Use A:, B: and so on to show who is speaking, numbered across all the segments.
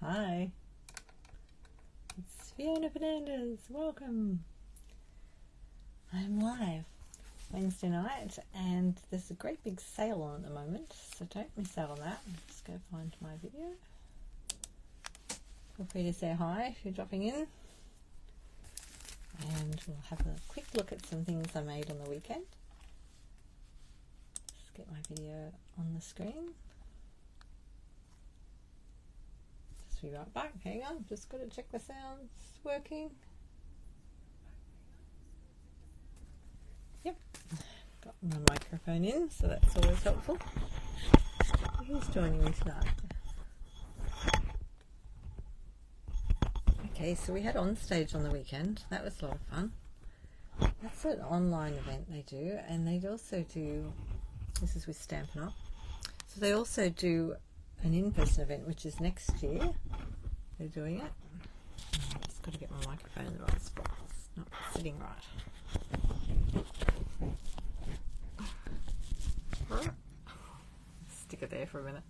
A: Hi, it's Fiona Fernandez. Welcome. I'm live Wednesday night, and there's a great big sale on at the moment, so don't miss out on that. Just go find my video. Feel free to say hi if you're dropping in, and we'll have a quick look at some things I made on the weekend. Just get my video on the screen. Just be right back. Hang on, just got to check the sound's working. Yep, got my microphone in, so that's always helpful. Who's joining me tonight? Okay, so we had On Stage on the weekend. That was a lot of fun. That's an online event they do, and they also do, this is with Stampin Up, so they also do an in-person event, which is next year. They're doing it. I've just got to get my microphone in the right spot. It's not sitting right. Stick it there for a minute.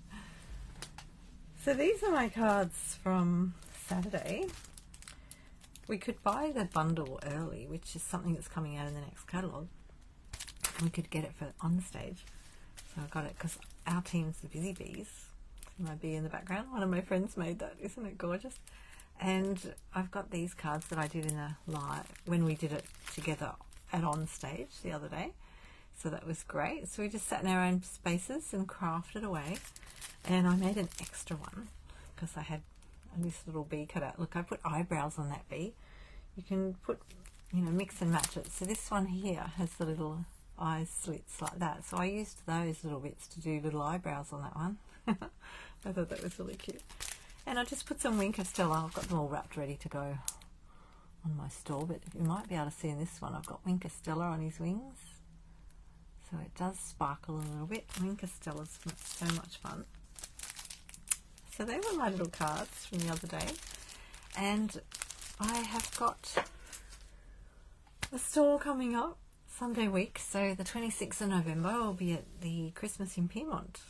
A: So these are my cards from Saturday. We could buy the bundle early, which is something that's coming out in the next catalogue. We could get it for On Stage. So I got it because our team's the Busy Bees. My bee in the background. One of my friends made that. Isn't it gorgeous? And I've got these cards that I did in a live when we did it together at On Stage the other day. So that was great. So we just sat in our own spaces and crafted away. And I made an extra one because I had this little bee cut out. Look, I put eyebrows on that bee. You can put, mix and match it. So this one here has the little eyes slits like that. So I used those little bits to do little eyebrows on that one. I thought that was really cute. And I just put some Wink of Stella. I've got them all wrapped ready to go on my store, but you might be able to see in this one I've got Wink of Stella on his wings. So it does sparkle a little bit. Wink of Stella's so much fun. So they were my little cards from the other day. And I have got a store coming up Sunday week. So the 26th of November I'll be at the Christmas in Pyrmont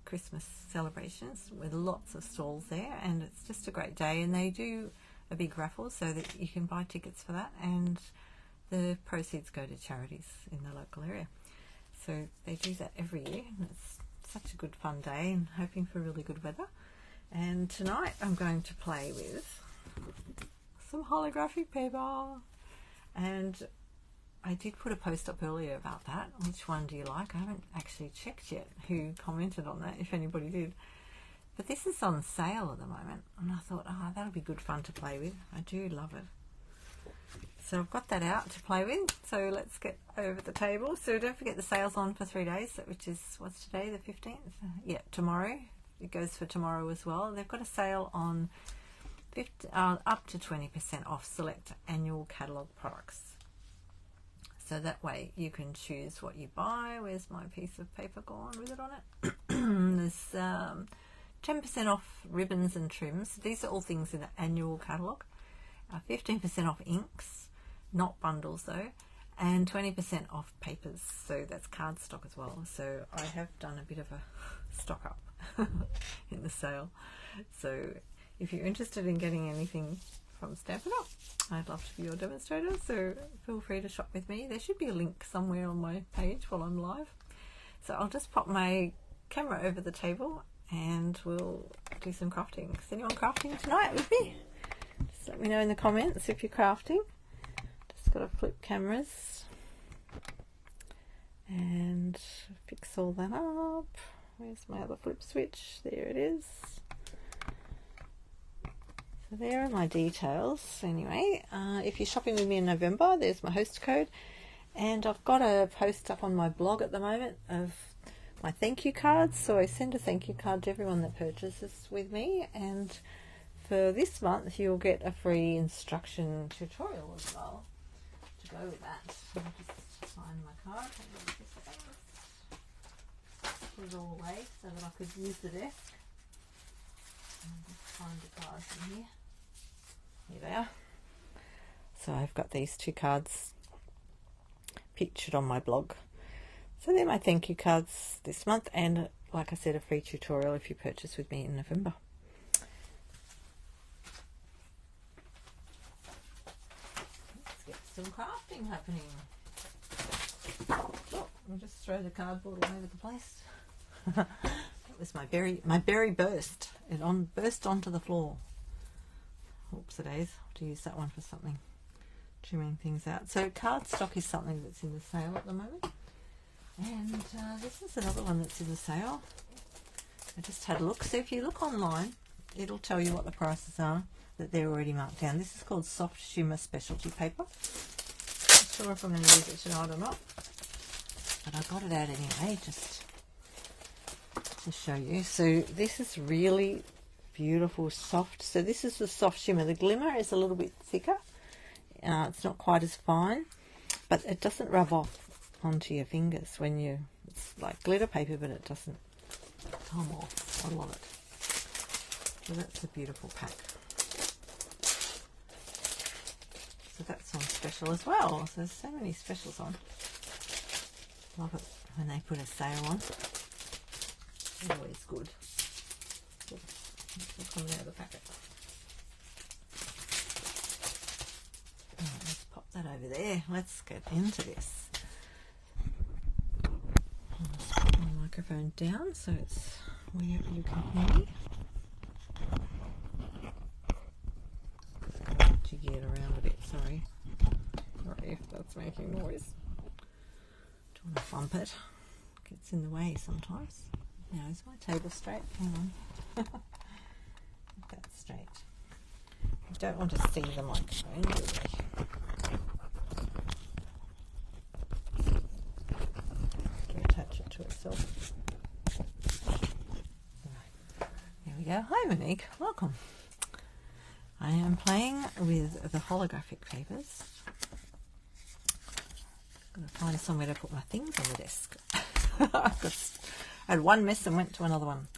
A: Christmas celebrations with lots of stalls there, and it's just a great day. And they do a big raffle so that you can buy tickets for that, and the proceeds go to charities in the local area. So they do that every year, and it's such a good fun day, and hoping for really good weather. And tonight I'm going to play with some holographic paper, and I did put a post up earlier about that. Which one do you like? I haven't actually checked yet who commented on that, if anybody did. But this is on sale at the moment, and I thought, that'll be good fun to play with. I do love it. So I've got that out to play with. So let's get over the table. So don't forget the sale's on for 3 days, which is, what's today, the 15th? Yeah, tomorrow. It goes for tomorrow as well. They've got a sale on up to 20% off select annual catalogue products. So that way you can choose what you buy. Where's my piece of paper gone with it on it? There's 10% off ribbons and trims. These are all things in the annual catalogue. 15% off inks, not bundles though, and 20% off papers. So that's cardstock as well. So I have done a bit of a stock up in the sale. So if you're interested in getting anything from Stampin Up, I'd love to be your demonstrator, so feel free to shop with me. There should be a link somewhere on my page while I'm live. So I'll just pop my camera over the table and we'll do some crafting. Is anyone crafting tonight with me? Just let me know in the comments if you're crafting. Just got to flip cameras and fix all that up. Where's my other flip switch? There it is. So there are my details. Anyway, if you're shopping with me in November, there's my host code. And I've got a post up on my blog at the moment of my thank you cards. So I send a thank you card to everyone that purchases with me. And for this month, you'll get a free instruction tutorial as well to go with that. So I'll just find my card. Put it all away so that I could use the desk. Just find the cards in here. Here they are. So I've got these 2 cards pictured on my blog. So they're my thank you cards this month, and like I said, a free tutorial if you purchase with me in November. some crafting happening. Oh, I'll just throw the cardboard all over the place. That was my berry burst. It burst onto the floor. Oops, it is. I'll have to use that one for something. Trimming things out. So cardstock is something that's in the sale at the moment. And this is another one that's in the sale. I just had a look. So if you look online, it'll tell you what the prices are, that they're already marked down. This is called Soft Shimmer Specialty Paper. Not sure if I'm going to use it tonight or not, but I got it out anyway, just to show you. So this is really beautiful, soft. So this is the soft shimmer. The glimmer is a little bit thicker. It's not quite as fine, but it doesn't rub off onto your fingers when you, it's like glitter paper, but it doesn't come off. I love it. So that's a beautiful pack. So that's on special as well. So there's so many specials on. Love it when they put a sale on. Always good. It's coming out of the packet. Right, let's pop that over there. Let's get into this. I'll just put my microphone down so it's where you can hear me. To get around a bit, sorry if that's making noise. Don't want to bump it. Gets in the way sometimes. Now is my table straight? Hang on. Get that straight. I don't want to see the microphone, do we? Attach it to itself. Right. There we go. Hi Monique, welcome. I am playing with the holographic papers. I'm going to find somewhere to put my things on the desk. I had one mess and went to another one.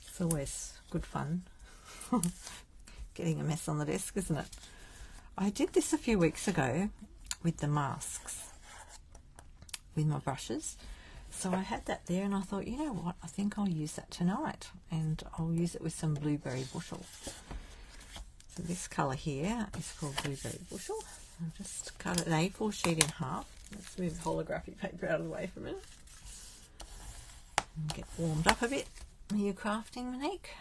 A: It's always good fun getting a mess on the desk, isn't it? I did this a few weeks ago with the masks, with my brushes. So I had that there and I thought, you know what, I think I'll use that tonight, and I'll use it with some blueberry bushel. So this colour here is called Blueberry Bushel. I'll just cut an A4 sheet in half. Let's move the holographic paper out of the way for a minute. And get warmed up a bit. Are you crafting, Monique?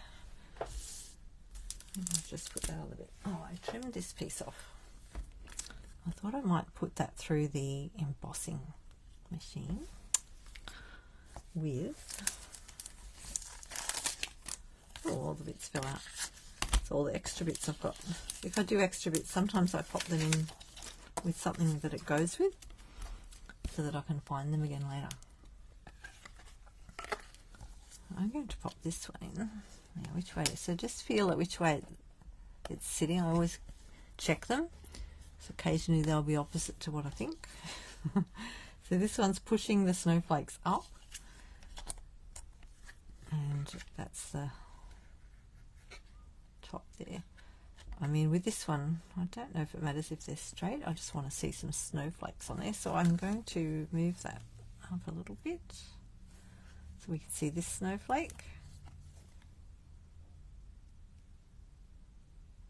A: I'll just put that on a bit. Oh, I trimmed this piece off. I thought I might put that through the embossing machine with... Oh, all the bits fell out. So all the extra bits I've got. If I do extra bits, sometimes I pop them in with something that it goes with so that I can find them again later. I'm going to pop this one in. Now, which way? So just feel it which way it's sitting. I always check them. So occasionally they'll be opposite to what I think. So this one's pushing the snowflakes up. And that's the top there. I mean, with this one, I don't know if it matters if they're straight. I just want to see some snowflakes on there. So I'm going to move that up a little bit so we can see this snowflake.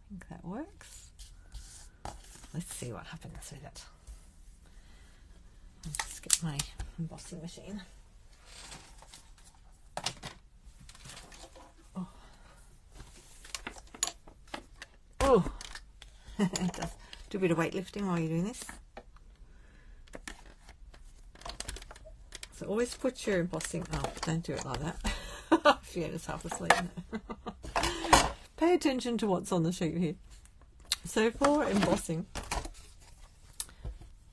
A: I think that works. Let's see what happens with it. I'll just get my embossing machine. Oh, it does. Do a bit of weightlifting while you're doing this. So always put your embossing... Oh, don't do it like that. Fiona's half asleep now. Pay attention to what's on the sheet here. So for embossing,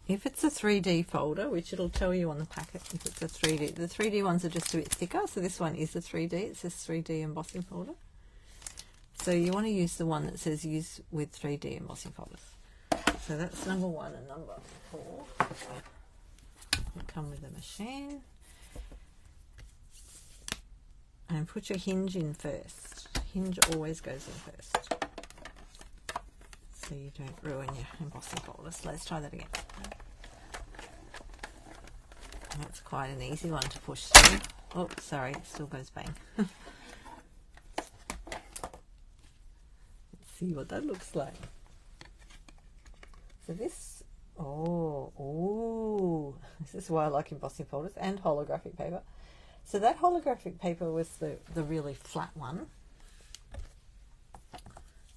A: if it's a 3D folder, which it'll tell you on the packet if it's a 3D. The 3D ones are just a bit thicker, so this one is a 3D. It says 3D embossing folder. So you want to use the one that says use with 3D embossing folders. So that's number 1 and number 4. They come with a machine. And put your hinge in first. Hinge always goes in first, so you don't ruin your embossing folders. Let's try that again. That's quite an easy one to push through. Oh, sorry, it still goes bang. Let's see what that looks like. So this Oh, this is why I like embossing folders and holographic paper. So that holographic paper was the really flat one.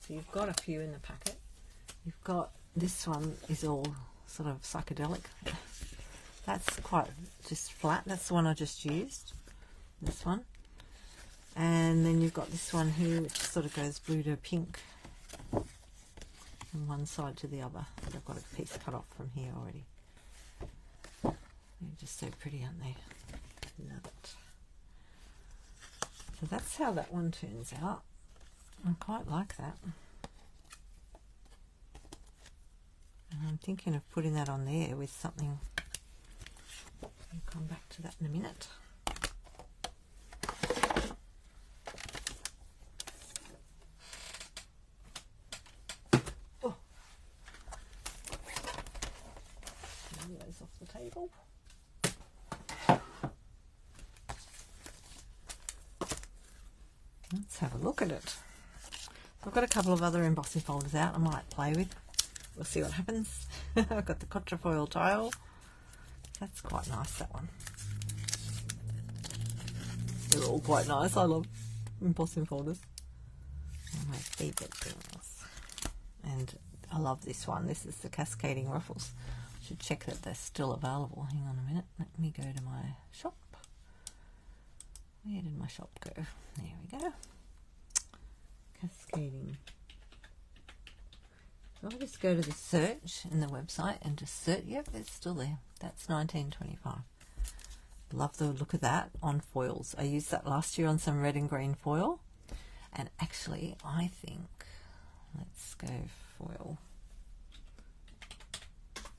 A: So you've got a few in the packet. You've got this one is all sort of psychedelic. That's quite just flat. That's the one I just used. This one. And then you've got this one here, which sort of goes blue to pink from one side to the other. I've got a piece cut off from here already. They're just so pretty, aren't they? Love it. So that's how that one turns out. I quite like that. And I'm thinking of putting that on there with something. I'll come back to that in a minute. Oh, move those off the table. Let's have a look at it. I've got a couple of other embossing folders out I might play with. We'll see what happens. I've got the quatrefoil tile. That's quite nice, that one. They're all quite nice. I love embossing folders. One of my favourite things. And I love this one. This is the cascading ruffles. I should check that they're still available. Hang on a minute. Let me go to my shop. Where did my shop go? There we go. Cascading. So I'll just go to the search in the website and just search. Yep, it's still there. That's 1925. Love the look of that on foils. I used that last year on some red and green foil. And actually, I think, let's go foil.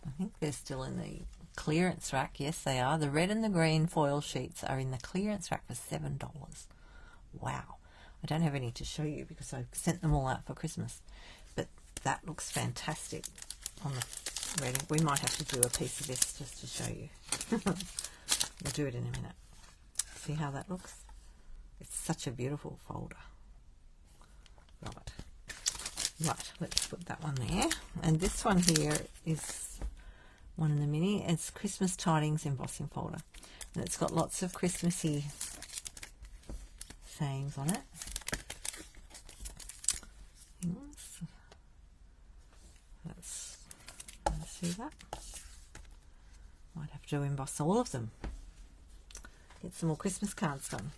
A: I think they're still in the clearance rack. Yes, they are. The red and the green foil sheets are in the clearance rack for $7. Wow. I don't have any to show you because I sent them all out for Christmas. But that looks fantastic on the red. We might have to do a piece of this just to show you. We'll do it in a minute. See how that looks? It's such a beautiful folder. Love it. Right, let's put that one there. And this one here is one in the mini. It's Christmas Tidings embossing folder. And it's got lots of Christmassy sayings on it. Let's see that. Might have to emboss all of them. Get some more Christmas cards done.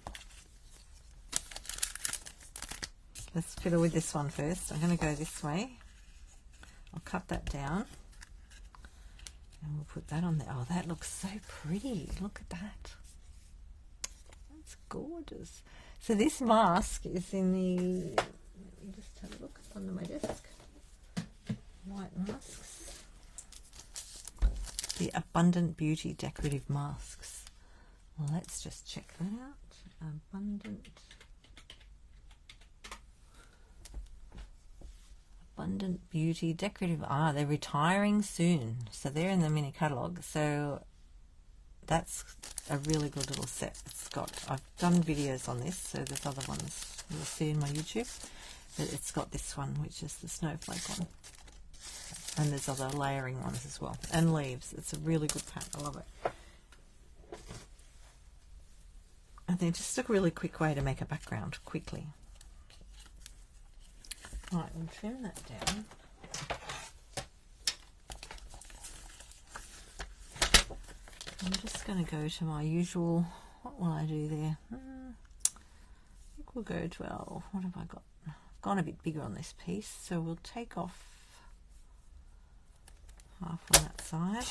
A: Let's fiddle with this one first. I'm going to go this way. I'll cut that down. And we'll put that on there. Oh, that looks so pretty. Look at that. That's gorgeous. So this mask is in the... Let me just have a look. It's under my desk. White masks. The Abundant Beauty Decorative Masks. Well, let's just check that out. Abundant Beauty Decorative. Ah, they're retiring soon. So they're in the mini catalogue. So that's a really good little set. It's got, I've done videos on this, so there's other ones you'll see in my YouTube. But it's got this one, which is the snowflake one. And there's other layering ones as well. And leaves. It's a really good pack. I love it. And they're just a really quick way to make a background quickly. Right, we'll trim that down. I'm just going to go to my usual, what will I do there? I think we'll go to our, what have I got? I've gone a bit bigger on this piece, so we'll take off half on that side.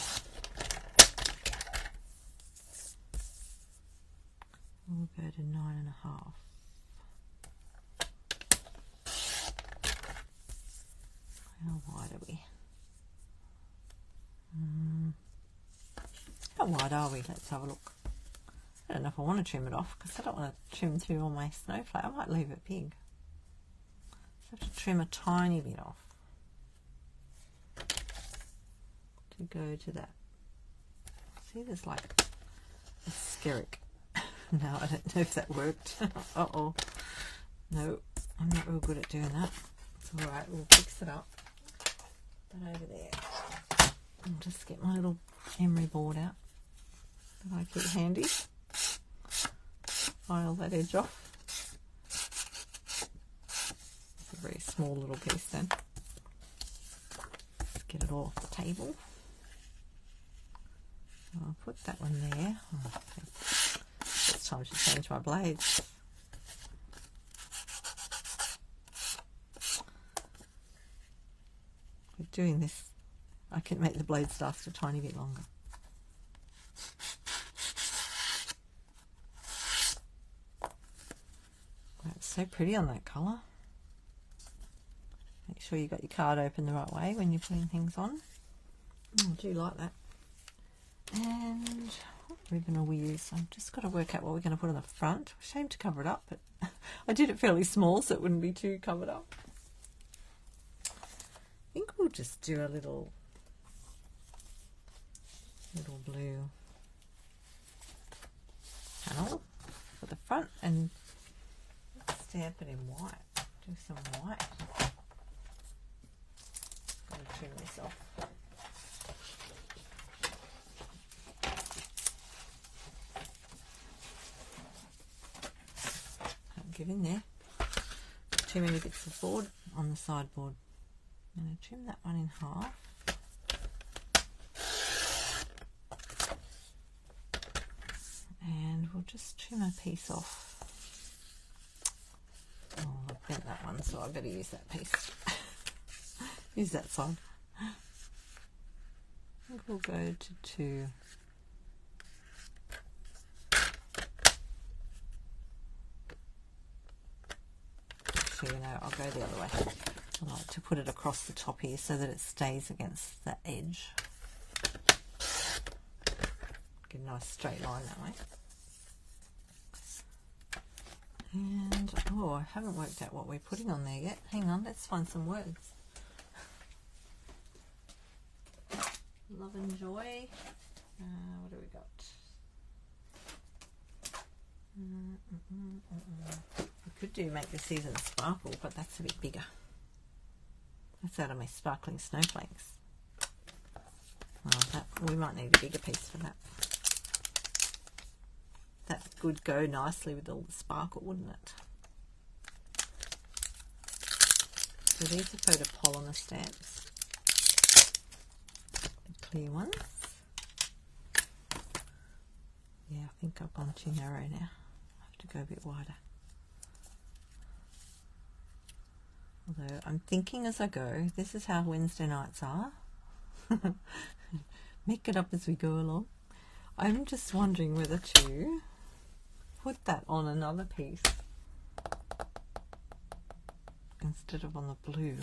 A: We'll go to 9.5. How wide are we? How wide are we? Let's have a look. I don't know if I want to trim it off because I don't want to trim through all my snowflake. I might leave it big. Just have to trim a tiny bit off to go to that. See, there's like a skerrick. No, I don't know if that worked. Uh-oh. No, I'm not real good at doing that. It's alright, we'll fix it up. Put that over there. I'll just get my little emery board out that I keep handy. File that edge off. It's a very small little piece then. Let's get it all off the table. So I'll put that one there. Oh, okay. It's time to change my blades. With doing this, I can make the blades last a tiny bit longer. That's so pretty on that colour. Make sure you got your card open the right way when you're putting things on. I do like that. And what ribbon will we use? I've just got to work out what we're going to put on the front. Shame to cover it up, but I did it fairly small so it wouldn't be too covered up. I think we'll just do a little blue panel for the front and stamp it in white. Do some white. I'm going to trim this off. Can't give in there. Too many bits of board on the sideboard. I'm going to trim that one in half. And we'll just trim a piece off. Oh, I bent that one, so I better use that piece. Use that side. I think we'll go to 2. Actually, no, I'll go the other way. I like to put it across the top here so that it stays against the edge. Get a nice straight line that way. And, oh, I haven't worked out what we're putting on there yet. Hang on, let's find some words. Love and joy. What do we got? We could do make the season sparkle, but that's a bit bigger. That's out of my sparkling snowflakes. Oh, we might need a bigger piece for that. That would go nicely with all the sparkle, wouldn't it? So these are photopolymer stamps. Clear ones. Yeah, I think I've gone too narrow now. I have to go a bit wider. Although I'm thinking as I go, this is how Wednesday nights are. Make it up as we go along. I'm just wondering whether to put that on another piece instead of on the blue,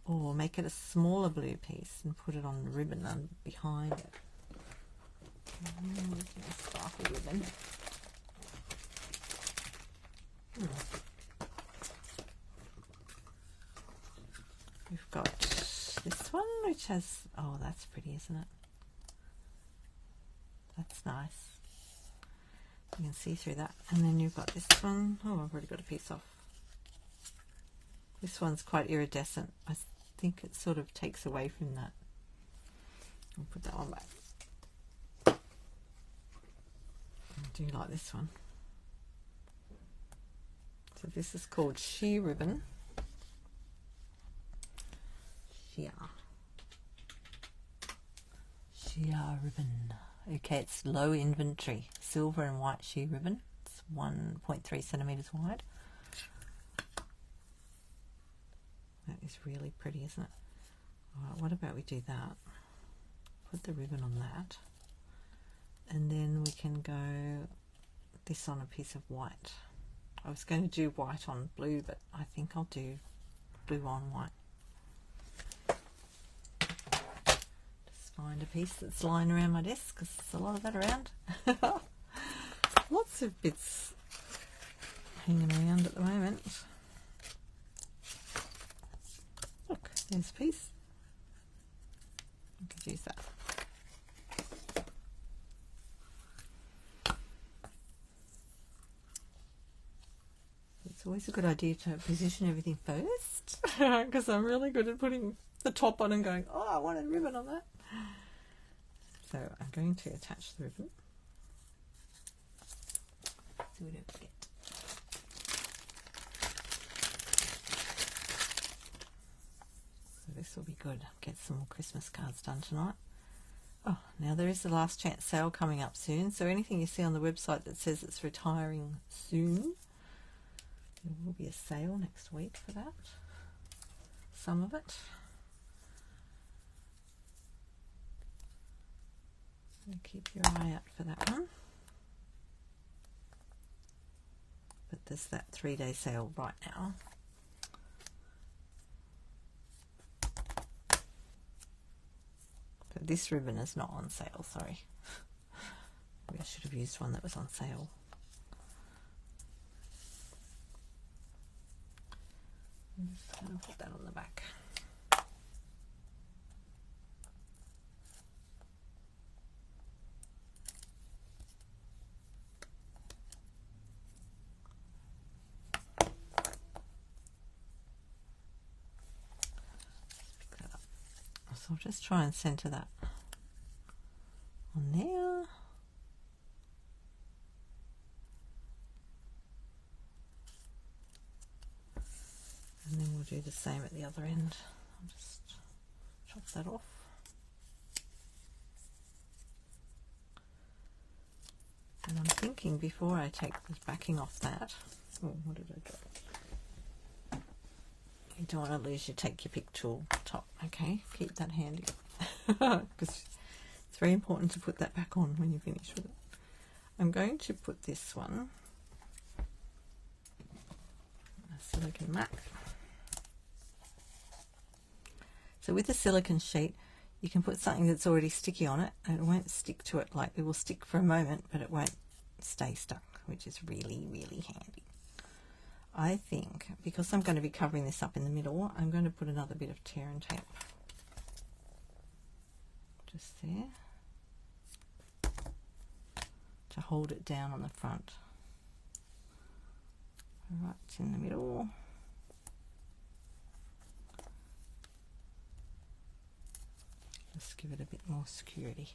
A: or make it a smaller blue piece and put it on the ribbon and behind it. Sparkle ribbon. We've got this one which has, oh, that's pretty, isn't it? That's nice. You can see through that. And then you've got this one. Oh, I've already got a piece off. This one's quite iridescent. I think it sort of takes away from that. I'll put that one back. I do like this one. So this is called Sheer Ribbon. Sheer Ribbon. Okay, it's low inventory. Silver and white sheer ribbon. It's 1.3 centimeters wide. That is really pretty, isn't it? Alright, what about we do that? Put the ribbon on that. And then we can go this on a piece of white. I was going to do white on blue, but I think I'll do blue on white. Find a piece that's lying around my desk because there's a lot of that around. Lots of bits hanging around at the moment. Look, there's a piece. I could use that. It's always a good idea to position everything first because I'm really good at putting the top on and going, oh, I wanted ribbon on that. So I'm going to attach the ribbon. So we don't forget. So this will be good. Get some more Christmas cards done tonight. Oh, now there is the last chance sale coming up soon. So anything you see on the website that says it's retiring soon, there will be a sale next week for that. Some of it. So keep your eye out for that one. But there's that 3-day sale right now. But this ribbon is not on sale, sorry. Maybe I should have used one that was on sale. I'm just going to put that on the back. So I'll just try and centre that on there. And then we'll do the same at the other end. I'll just chop that off. And I'm thinking before I take the backing off that, oh, what did I drop? You don't want to lose your take your pick tool top, okay? Keep that handy. Because it's very important to put that back on when you finish with it. I'm going to put this one, a silicone mat. So with a silicone sheet, you can put something that's already sticky on it and it won't stick to it. Like, it will stick for a moment, but it won't stay stuck, which is really, really handy. I think, because I'm going to be covering this up in the middle, I'm going to put another bit of tear and tape just there to hold it down on the front. Right in the middle. Just give it a bit more security.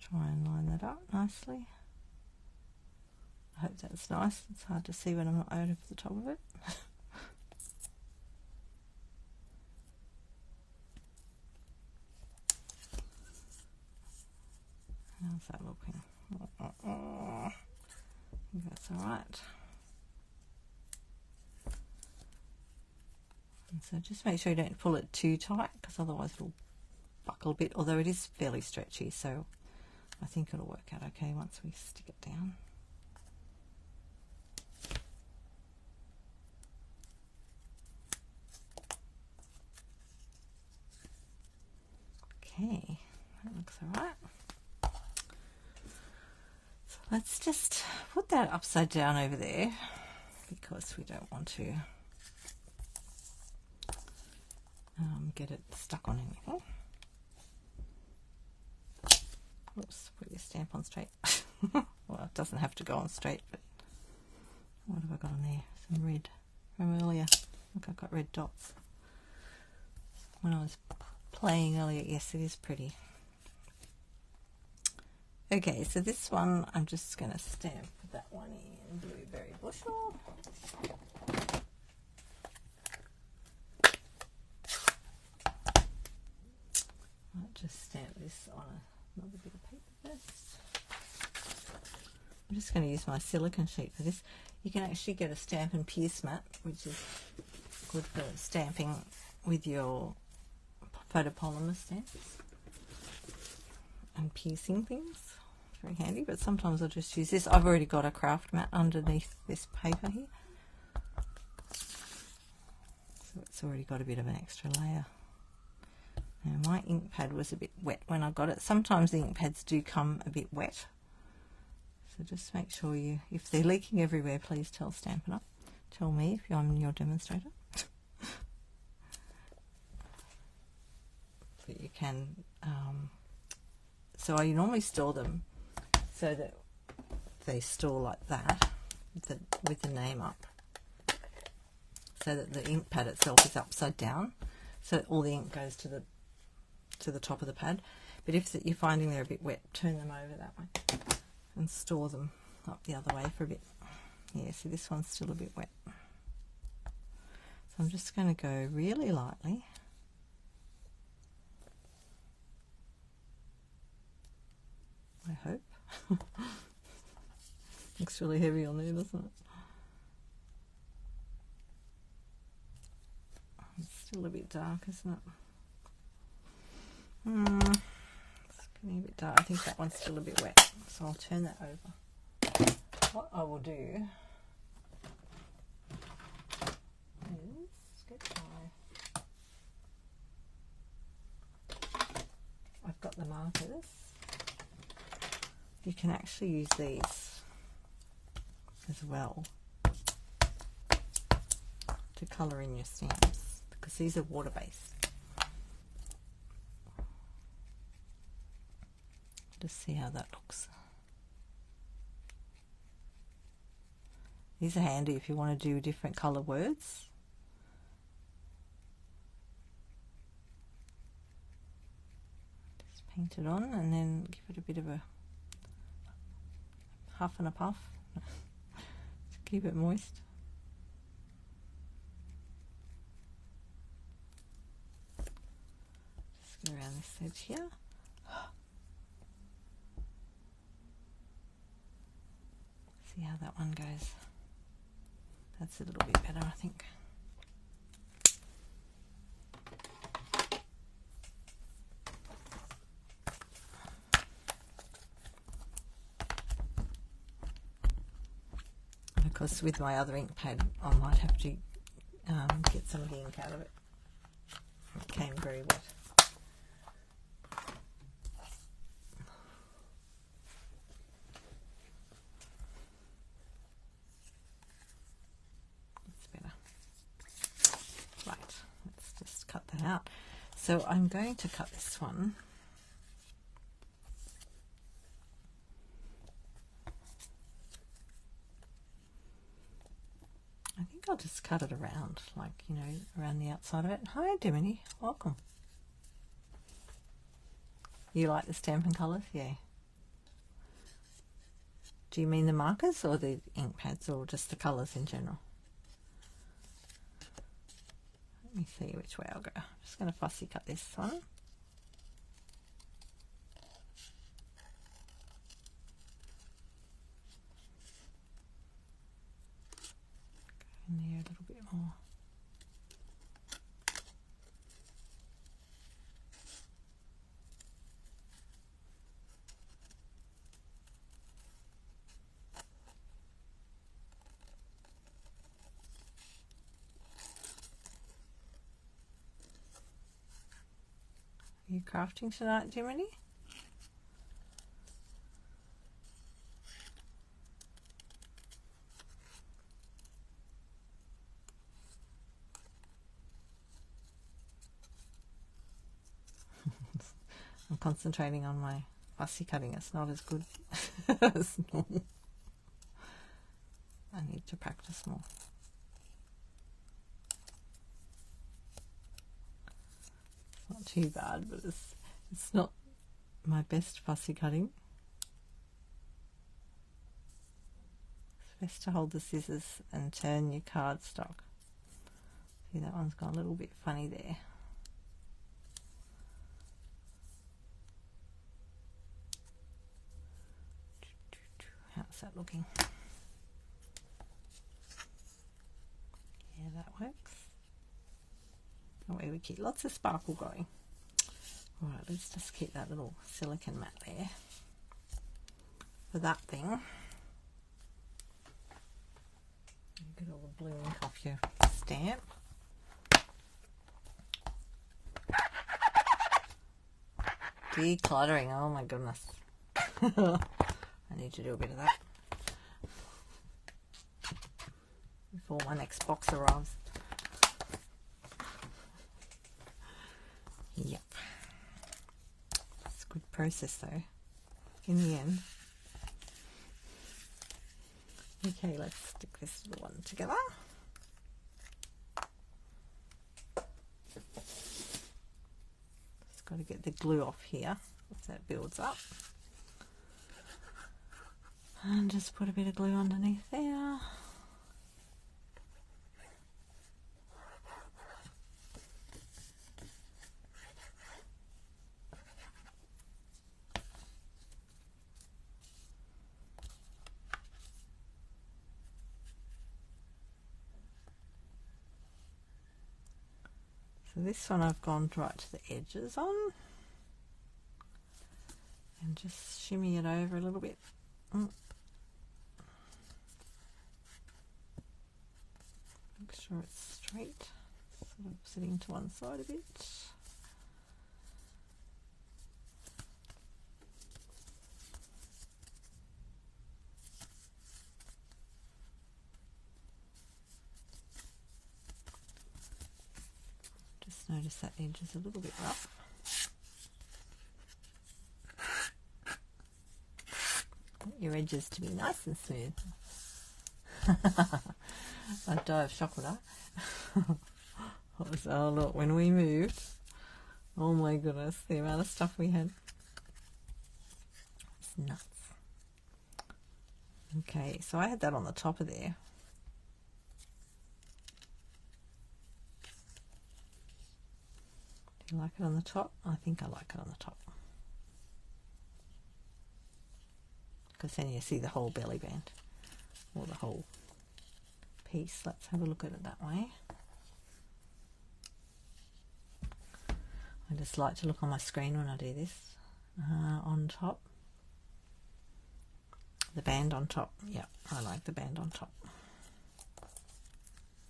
A: Try and line that up nicely. I hope that's nice. It's hard to see when I'm not over the top of it. How's that looking? I think that's alright. And so just make sure you don't pull it too tight, because otherwise it'll buckle a bit, although it is fairly stretchy, so I think it'll work out okay once we stick it down. Okay, that looks alright. So let's just put that upside down over there, because we don't want to get it stuck on anything. Oops, put your stamp on straight. Well, it doesn't have to go on straight, but what have I got on there? Some red from earlier. Look, I've got red dots. When I was playing earlier, yes, it is pretty. Okay, so this one, I'm just going to stamp that one in Blueberry Bushel. I'll just stamp this on another bit of paper first. I'm just going to use my silicone sheet for this. You can actually get a Stampin' Pierce mat, which is good for stamping with your photopolymer stamps and piercing things. It's very handy, but sometimes I'll just use this. I've already got a craft mat underneath this paper here, so it's already got a bit of an extra layer. Now my ink pad was a bit wet when I got it. Sometimes the ink pads do come a bit wet, so just make sure you, if they're leaking everywhere, please tell Stampin' Up. Tell me if I'm your demonstrator. But you can, so I normally store them so that they store like that with the name up, so that the ink pad itself is upside down, so all the ink goes to the top of the pad. But if you're finding they're a bit wet, turn them over that way and store them up the other way for a bit. Yeah, see, this one's still a bit wet. So I'm just going to go really lightly. I hope. Looks really heavy on there, doesn't it? It's still a bit dark, isn't it? It's getting a bit dark. I think that one's still a bit wet, so I'll turn that over. What I will do is get I've got the markers. You can actually use these as well to colour in your stamps, because these are water-based. Just see how that looks. These are handy if you want to do different colour words. Just paint it on and then give it a bit of a huff and a puff to keep it moist. Just go around this edge here. See how that one goes. That's a little bit better, I think. And of course, with my other ink pad, I might have to get some of the ink out of it. It came very wet. Out. So I'm going to cut this one. I think I'll just cut it around, like, you know, around the outside of it. Hi, Diminy, welcome. You like the Stampin' colours? Yeah. Do you mean the markers or the ink pads, or just the colours in general? Let me see which way I'll go. I'm just going to fussy cut this one. Go in there a little bit more. Are you crafting tonight, Jiminy? I'm concentrating on my fussy cutting. It's not as good as normal. I need to practice more. Not too bad, but it's not my best fussy cutting. It's best to hold the scissors and turn your cardstock. See, that one's gone a little bit funny there. How's that looking? Yeah, that works. That way we keep lots of sparkle going. Alright, let's just keep that little silicone mat there for that thing. Get all the blue ink off your stamp. Decluttering, oh my goodness. I need to do a bit of that before my next box arrives. Yep. It's a good process though, in the end. Okay, let's stick this little one together. got to get the glue off here as that builds up. And just put a bit of glue underneath there. So this one I've gone right to the edges on and just shimmy it over a little bit. Make sure it's straight, sort of sitting to one side a bit. Notice that edge is a little bit rough. Want your edges to be nice and smooth. I'd die of shock with that. Oh look, when we moved, oh my goodness, the amount of stuff we had. It's nuts. Okay, so I had that on the top of there. You like it on the top? I think I like it on the top. Because then you see the whole belly band, or the whole piece. Let's have a look at it that way. I just like to look on my screen when I do this. On top. The band on top. Yeah, I like the band on top.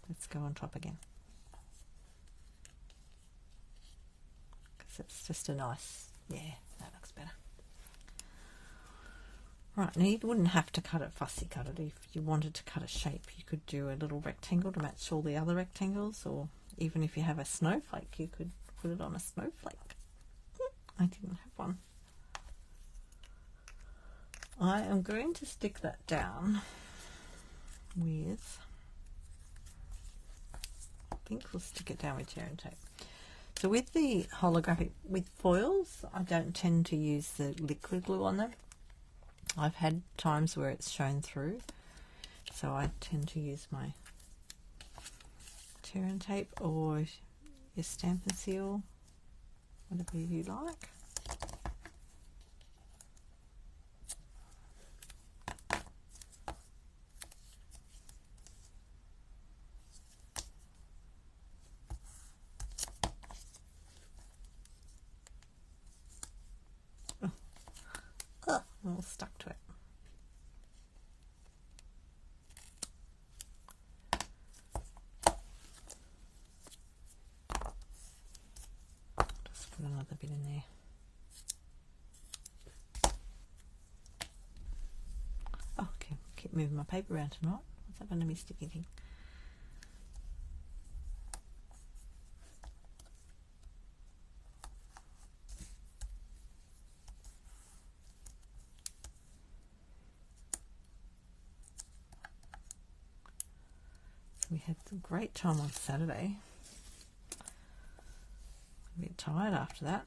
A: Let's go on top again. It's just a nice, yeah, that looks better. Right, now you wouldn't have to cut it, fussy cut it. If you wanted to cut a shape, you could do a little rectangle to match all the other rectangles, or even if you have a snowflake, you could put it on a snowflake. I didn't have one. I am going to stick that down with, I think we'll stick it down with tear and tape. So with the holographic, with foils, I don't tend to use the liquid glue on them. I've had times where it's shown through, so I tend to use my tear and tape or your Stampin' Seal, whatever you like. All stuck to it. Just put another bit in there. Oh, okay, keep moving my paper around tonight. What's that going to be sticky thing? We had a great time on Saturday. A bit tired after that.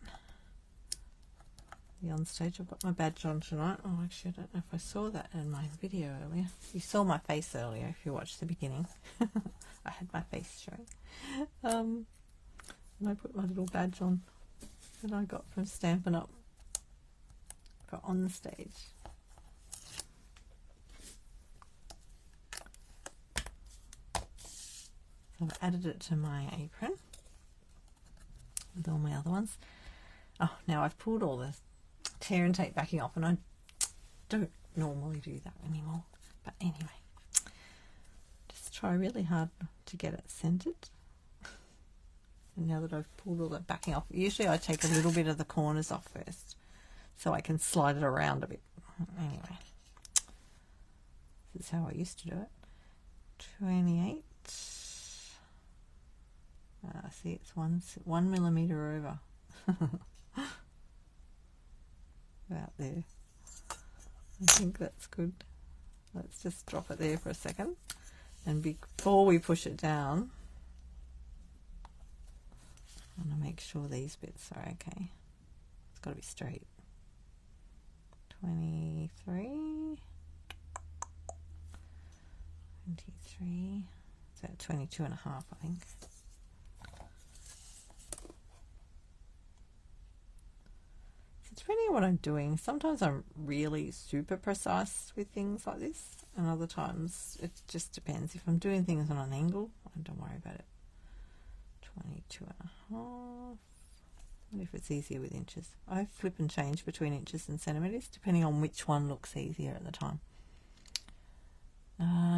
A: The on stage, I've got my badge on tonight. Oh, actually, I don't know if I saw that in my video earlier. You saw my face earlier if you watched the beginning. I had my face showing. And I put my little badge on that I got from Stampin' Up for on the stage. So I've added it to my apron with all my other ones. Oh, now I've pulled all the tear and tape backing off, and I don't normally do that anymore. But anyway, just try really hard to get it centered. And now that I've pulled all that backing off, usually I take a little bit of the corners off first so I can slide it around a bit. Anyway, this is how I used to do it. 28. See, it's 1 millimeter over. About there. I think that's good. Let's just drop it there for a second. And before we push it down, I want to make sure these bits are okay. got to be straight. 23. 23. So 22 and a half, I think. Depending on what I'm doing, sometimes I'm really super precise with things like this, and other times it just depends. If I'm doing things on an angle, I don't worry about it. 22 and a half. What if it's easier with inches? I flip and change between inches and centimetres, depending on which one looks easier at the time.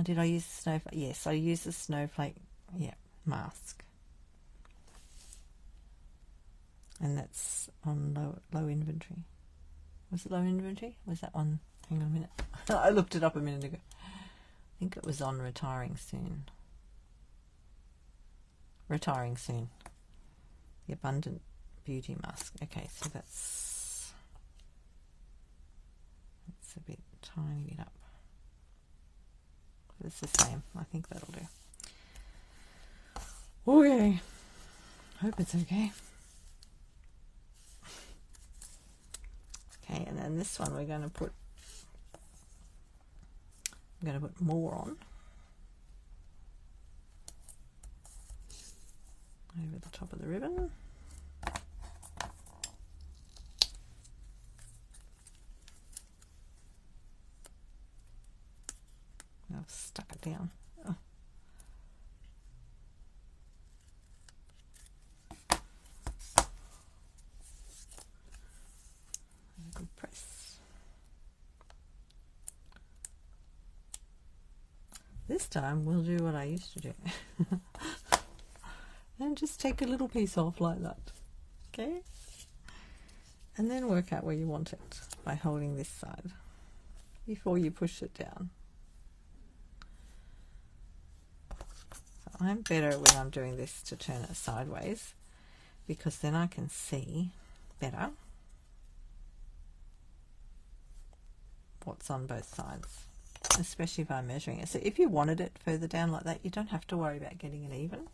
A: Did I use the snowflake? Yes, I used the snowflake, mask. And that's on low inventory. Was it low inventory? Was that one? Hang on a minute. I looked it up a minute ago. I think it was on retiring soon. Retiring soon. The Abundant Beauty Mask. Okay, so that's a bit, tiny bit up. It's the same. I think that'll do. Okay. Hope it's okay. Okay, and then this one I'm going to put more on over the top of the ribbon. I've stuck it down. Oh. A good press. This time we'll do what I used to do. And just take a little piece off like that. Okay? And then work out where you want it by holding this side before you push it down. So I'm better when I'm doing this to turn it sideways, because then I can see better what's on both sides, especially if I'm measuring it. So if you wanted it further down like that, you don't have to worry about getting it even.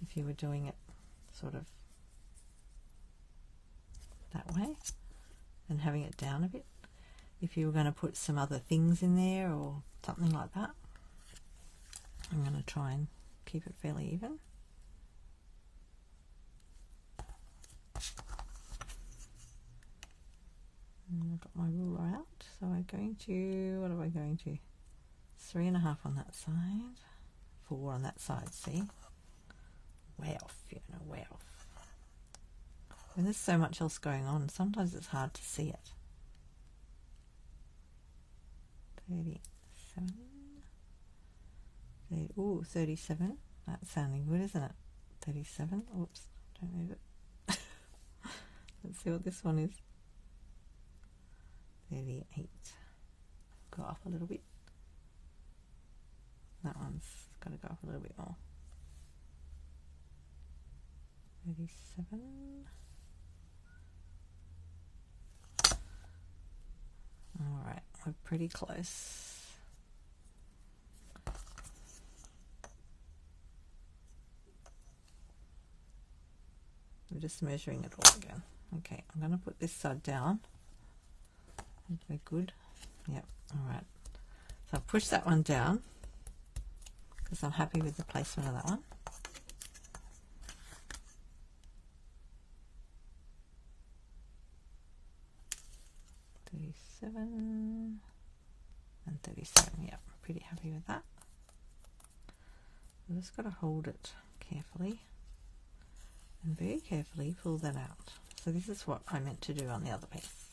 A: If you were doing it sort of that way and having it down a bit, if you were going to put some other things in there or something like that, I'm going to try and keep it fairly even. And I've got my ruler out, so I'm going to, what am I going to? 3.5 on that side, 4 on that side, see? Way off, Fiona, way off. And there's so much else going on, sometimes it's hard to see it. 37. Ooh, 37. That's sounding good, isn't it? 37. Oops, don't move it. Let's see what this one is. 38. Go off a little bit. That one's got to go up a little bit more. 37. Alright, we're pretty close. We're just measuring it all again. Okay, I'm going to put this side down. We're good. Yep, alright. So I've pushed that one down because I'm happy with the placement of that one. And 37, yeah, pretty happy with that. I've just got to hold it carefully and very carefully pull that out. So this is what I meant to do on the other piece.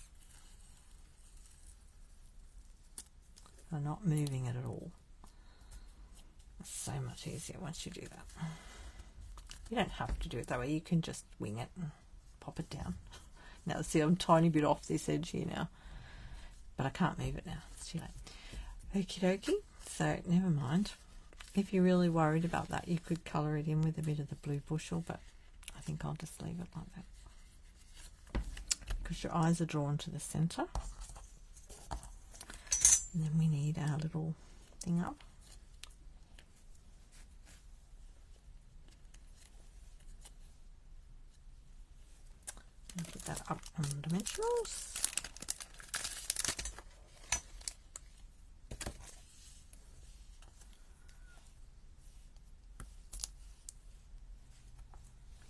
A: I'm not moving it at all. It's so much easier once you do that. You don't have to do it that way, you can just wing it and pop it down. Now see, I'm a tiny bit off this edge here now, but I can't move it now, it's too late. Okie dokie, so never mind. If you're really worried about that, you could colour it in with a bit of the blue bushel, but I think I'll just leave it like that. Because your eyes are drawn to the centre. And then we need our little thing up. I'll put that up dimensionals.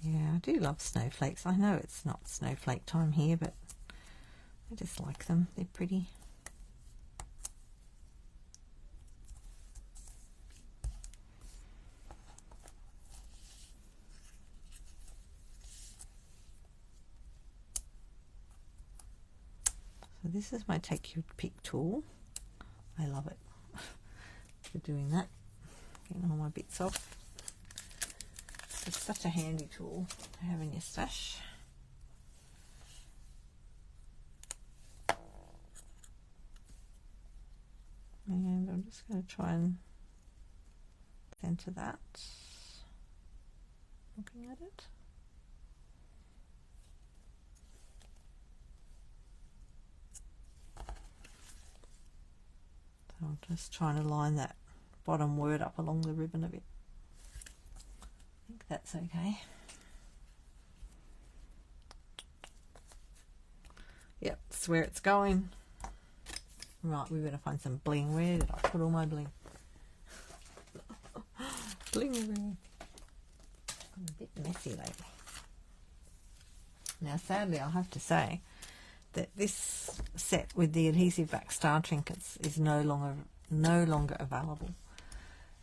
A: Yeah, I do love snowflakes. I know it's not snowflake time here, but I just like them. They're pretty. So this is my Take Your Pick tool. I love it for doing that, getting all my bits off. It's such a handy tool to have in your stash. And I'm just going to try and center that, looking at it. So I'm just trying to line that bottom word up along the ribbon a bit. I think that's okay. Yep, that's where it's going. Right, we better find some bling. Where did I put all my bling? Bling everywhere. I'm a bit messy lately. Now, sadly, I'll have to say that this set with the adhesive back star trinkets is no longer available.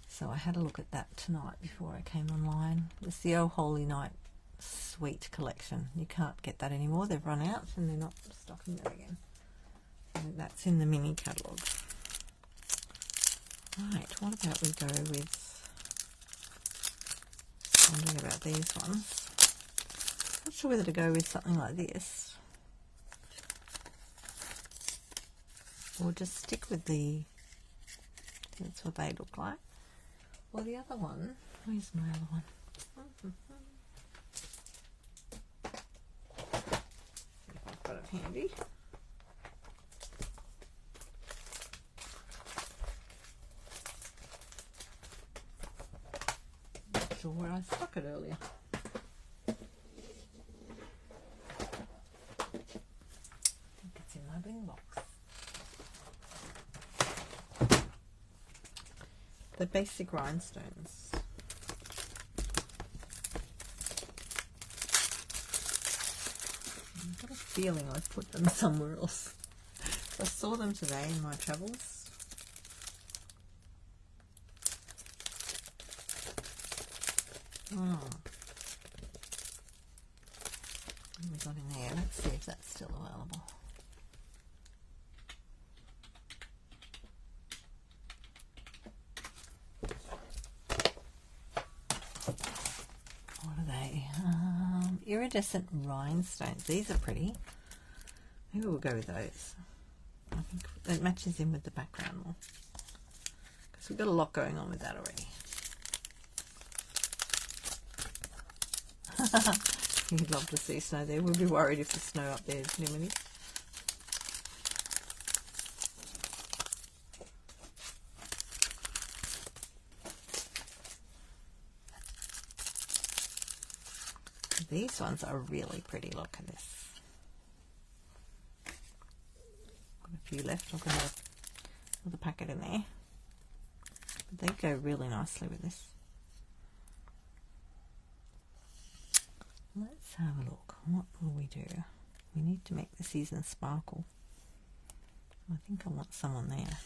A: So I had a look at that tonight before I came online. It's the Oh Holy Night Sweet collection. You can't get that anymore. They've run out and they're not stocking that again. And that's in the mini catalogue. Right, what about we go with, wondering about these ones. Not sure whether to go with something like this or just stick with the, that's what they look like. Well, the other one, where's my other one? See if I've got it handy. Not sure where I stuck it earlier. I think it's in my bling box. The basic rhinestones. I've got a feeling I put them somewhere else. I saw them today in my travels. Oh. What have we got in there? Let's see if that's still available. What are they? Iridescent rhinestones. These are pretty. Maybe we'll go with those. I think it matches in with the background more. Because we've got a lot going on with that already. You'd love to see snow there. We'll be worried if the snow up there is nimini. These ones are really pretty. Look at this. Got a few left. I've got another packet in there. But they go really nicely with this. Let's have a look. What will we do? We need to make the season sparkle. I think I want some on there.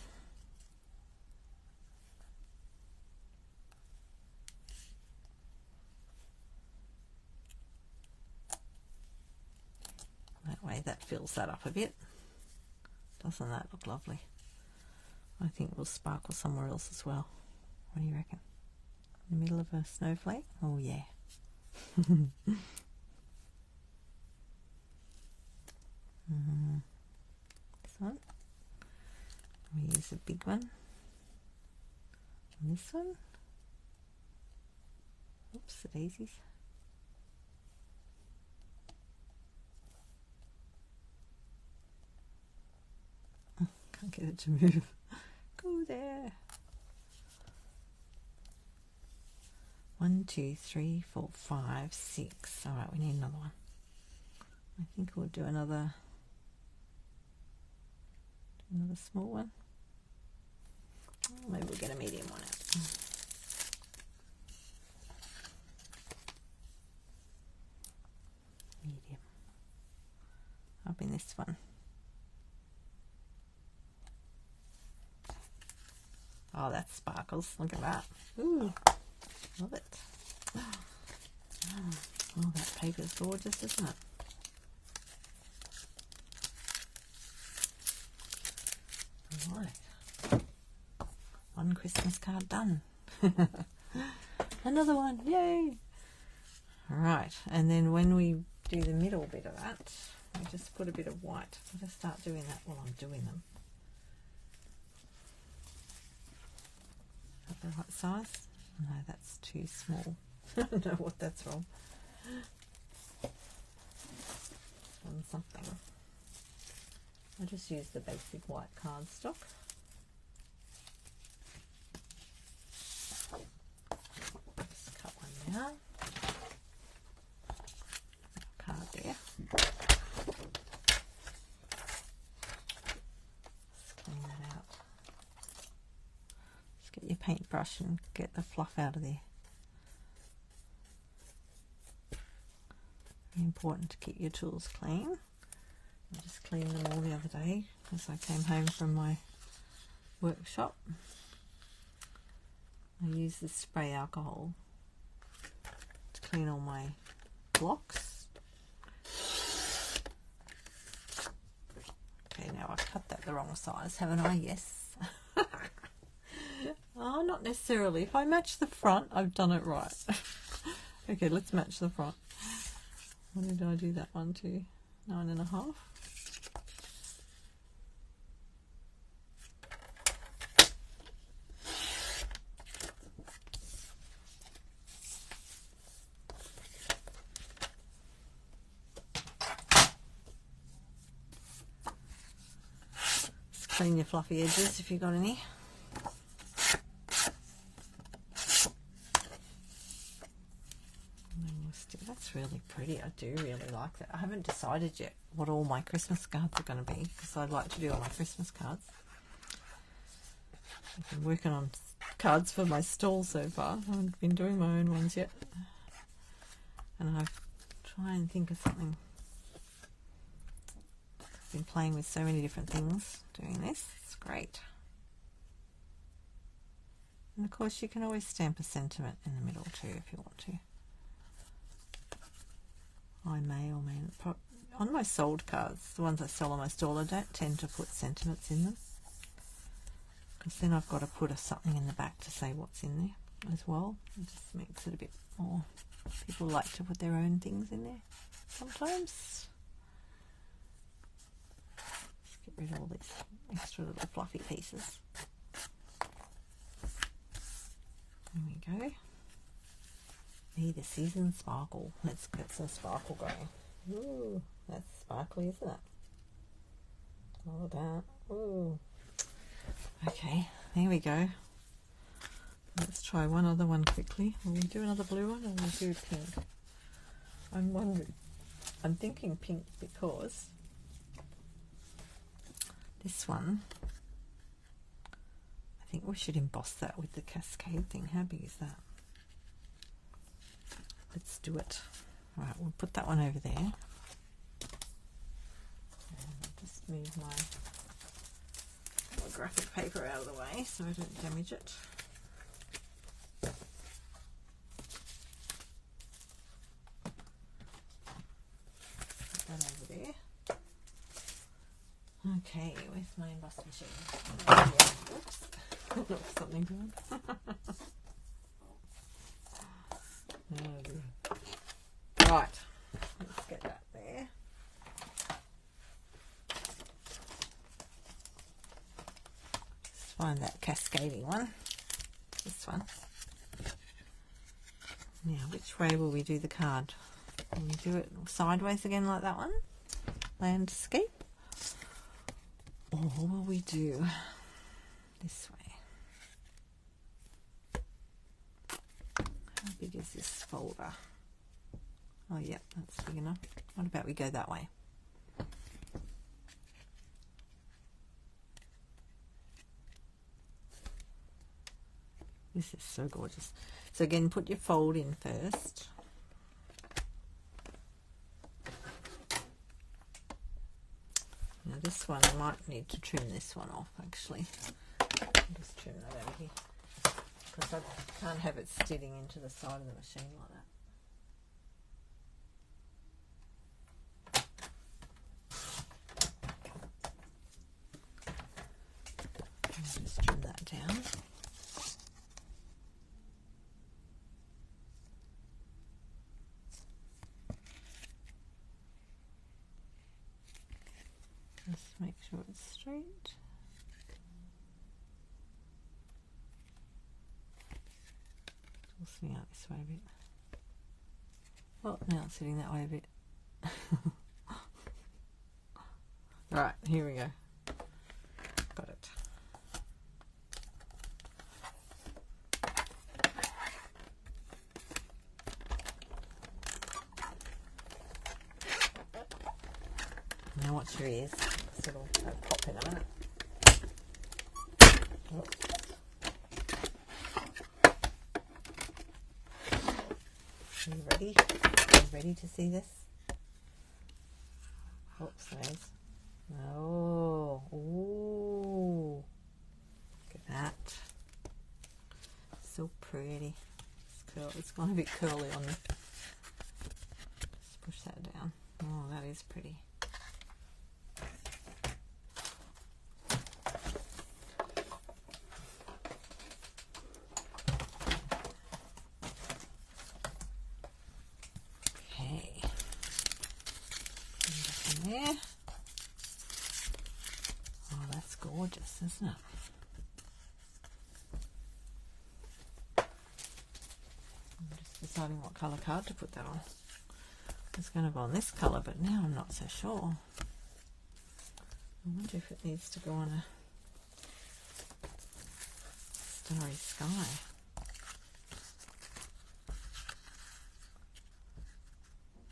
A: That way that fills that up a bit. Doesn't that look lovely? I think it will sparkle somewhere else as well. What do you reckon? In the middle of a snowflake? Oh yeah. This one. We use a big one. And this one. Oops, the daisies. Oh, can't get it to move. Go there. 1, 2, 3, 4, 5, 6. All right, we need another one. I think we'll do another small one. Maybe we'll get a medium one out. Medium. Up in this one. Oh, that sparkles. Look at that. Ooh, love it. Oh, that paper's gorgeous, isn't it? Right. One Christmas card done. Another one. Yay! Right, and then when we do the middle bit of that, we just put a bit of white. I'll just start doing that while I'm doing them. Is that the right size? No, that's too small. I don't know what that's from. On something. I just use the basic white cardstock. Just cut one down. Card there. Just clean that out. Just get your paintbrush and get the fluff out of there. Very important to keep your tools clean. I just cleaned them all the other day as I came home from my workshop. I use this spray alcohol to clean all my blocks. Okay, now I've cut that the wrong size, haven't I? Yes. Oh, not necessarily. If I match the front, I've done it right. Okay, let's match the front. What did I do that one to? 9.5. Just clean your fluffy edges if you've got any. That's really pretty. I do really like that. I haven't decided yet what all my Christmas cards are going to be, because I'd like to do all my Christmas cards. I've been working on cards for my stall so far. I haven't been doing my own ones yet. And I've tried and think of something. I've been playing with so many different things doing this. It's great. And of course you can always stamp a sentiment in the middle too if you want to. I may or may not. On my sold cards, the ones I sell on my stall, I don't tend to put sentiments in them, because then I've got to put something in the back to say what's in there as well. It just makes it a bit more. People like to put their own things in there sometimes. Just get rid of all these extra little fluffy pieces. There we go. Be the season sparkle. Let's get some sparkle going. Ooh, that's sparkly, isn't it? All that. Ooh. Okay, there we go. Let's try one other one quickly. Will we do another blue one or will we do pink? I'm wondering. I'm thinking pink because this one, I think we should emboss that with the cascade thing. How big is that? Let's do it. Right, we'll put that one over there. And I'll just move my holographic paper out of the way so I don't damage it. Put that over there. Okay, where's my emboss machine? Oh, yeah. Oops. Look, something good. Oh dear. Right, let's get that there. Just find that cascading one. This one. Now, which way will we do the card? Will we do it sideways again like that one? Landscape? Or will we do this way? How big is this folder? Oh, yep, that's big enough. What about we go that way? This is so gorgeous. So again, put your fold in first. Now this one, I might need to trim this one off actually. I'll just trim that over here because I can't have it sitting into the side of the machine like that. Just trim that down. Just make sure it's straight. We'll swing out this way a bit. Oh, now it's sitting that way a bit. Alright, here we go. Got it. Now watch your ears. It'll pop in a minute. Oops. Are you ready? Are you ready to see this? Oops, guys. Oh, ooh. Look at that. So pretty. It's gone a bit curly on me. Just push that down. Oh, that is pretty. There. Oh, that's gorgeous, isn't it? I'm just deciding what colour card to put that on. It's going to go on this colour, but now I'm not so sure. I wonder if it needs to go on a starry sky.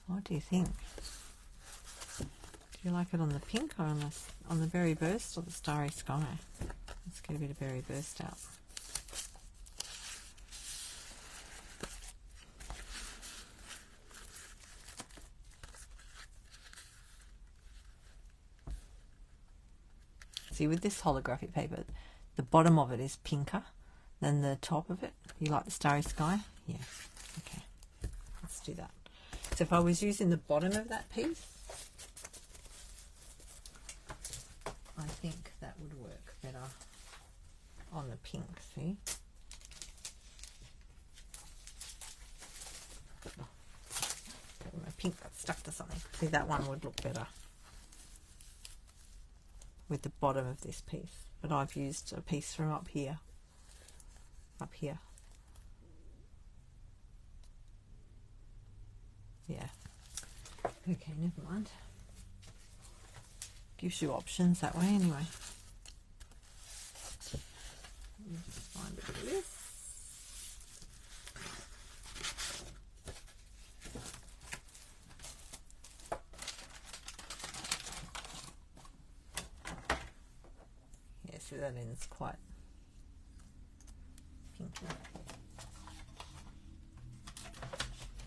A: What do you think? Do you like it on the pink or on the berry burst or the starry sky? Let's get a bit of berry burst out. See, with this holographic paper, the bottom of it is pinker than the top of it. You like the starry sky? Yeah. Okay. Let's do that. So if I was using the bottom of that piece, I think that would work better on the pink, see? Oh, my pink got stuck to something. See, that one would look better with the bottom of this piece. But I've used a piece from up here. Up here. Yeah. Okay, never mind. Gives you options that way anyway. Just find a bit of this. Yeah, see that end's quite pinky.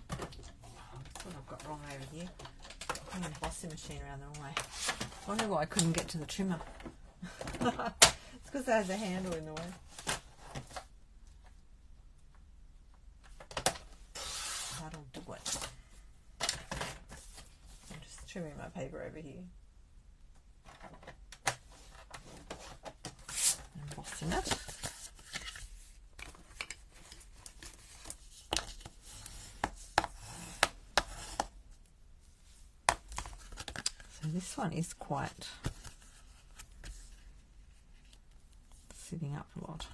A: That's what I've got wrong over here. I'm going to boss the machine around the wrong way. I wonder why I couldn't get to the trimmer. It's because there's a handle in the way. That'll do it. I'm just trimming my paper over here. And embossing it. So this one is quite sitting up a lot.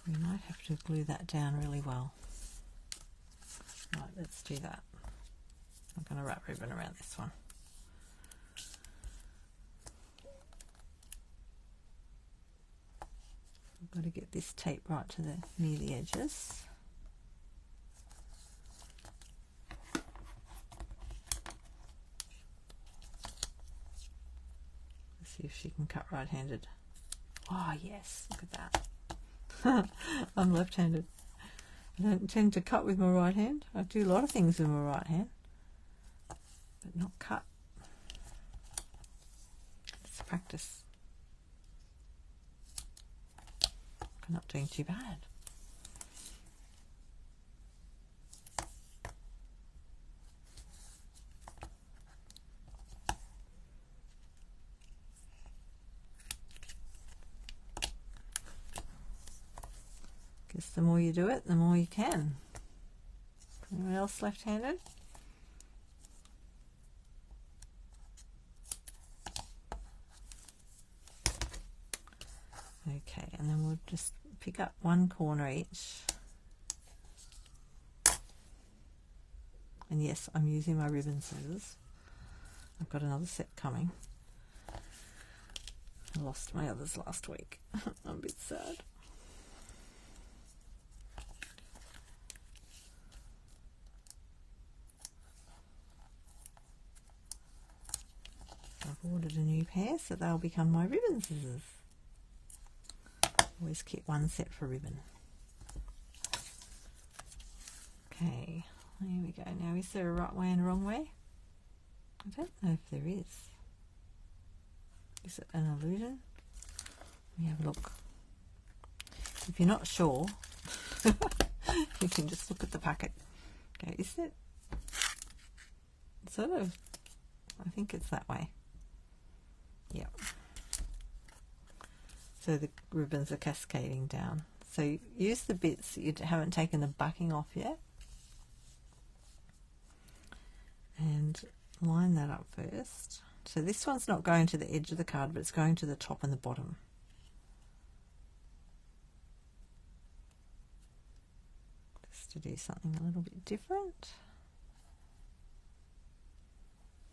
A: We might have to glue that down really well. Right, let's do that. I'm going to wrap ribbon around this one. I've got to get this tape right to the near the edges. Let's see if she can cut right-handed. Oh yes, look at that. I'm left-handed. I don't tend to cut with my right hand. I do a lot of things with my right hand, but not cut. Let's practice. I'm not doing too bad. Guess the more you do it, the more you can. Anyone else left-handed? Okay, and then we'll just pick up one corner each. And yes, I'm using my ribbon scissors. I've got another set coming. I lost my others last week. I'm a bit sad. I've ordered a new pair, so they'll become my ribbon scissors. Always keep one set for ribbon. Okay, here we go. Now, is there a right way and a wrong way? I don't know if there is. Is it an illusion? Let me have a look. If you're not sure, you can just look at the packet. Okay, is it sort of, I think it's that way. Yep. So the ribbons are cascading down. So use the bits that you haven't taken the backing off yet. And line that up first. So this one's not going to the edge of the card, but it's going to the top and the bottom. Just to do something a little bit different.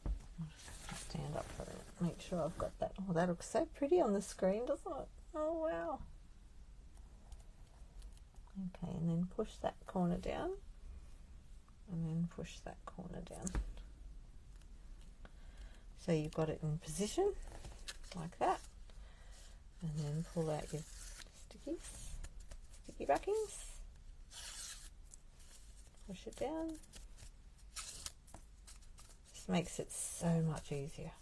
A: I'll just have to stand up for it. Make sure I've got that. Oh, that looks so pretty on the screen, doesn't it? Oh, wow. Okay, and then push that corner down. And then push that corner down. So you've got it in position, like that. And then pull out your sticky backings. Push it down. Just makes it so much easier.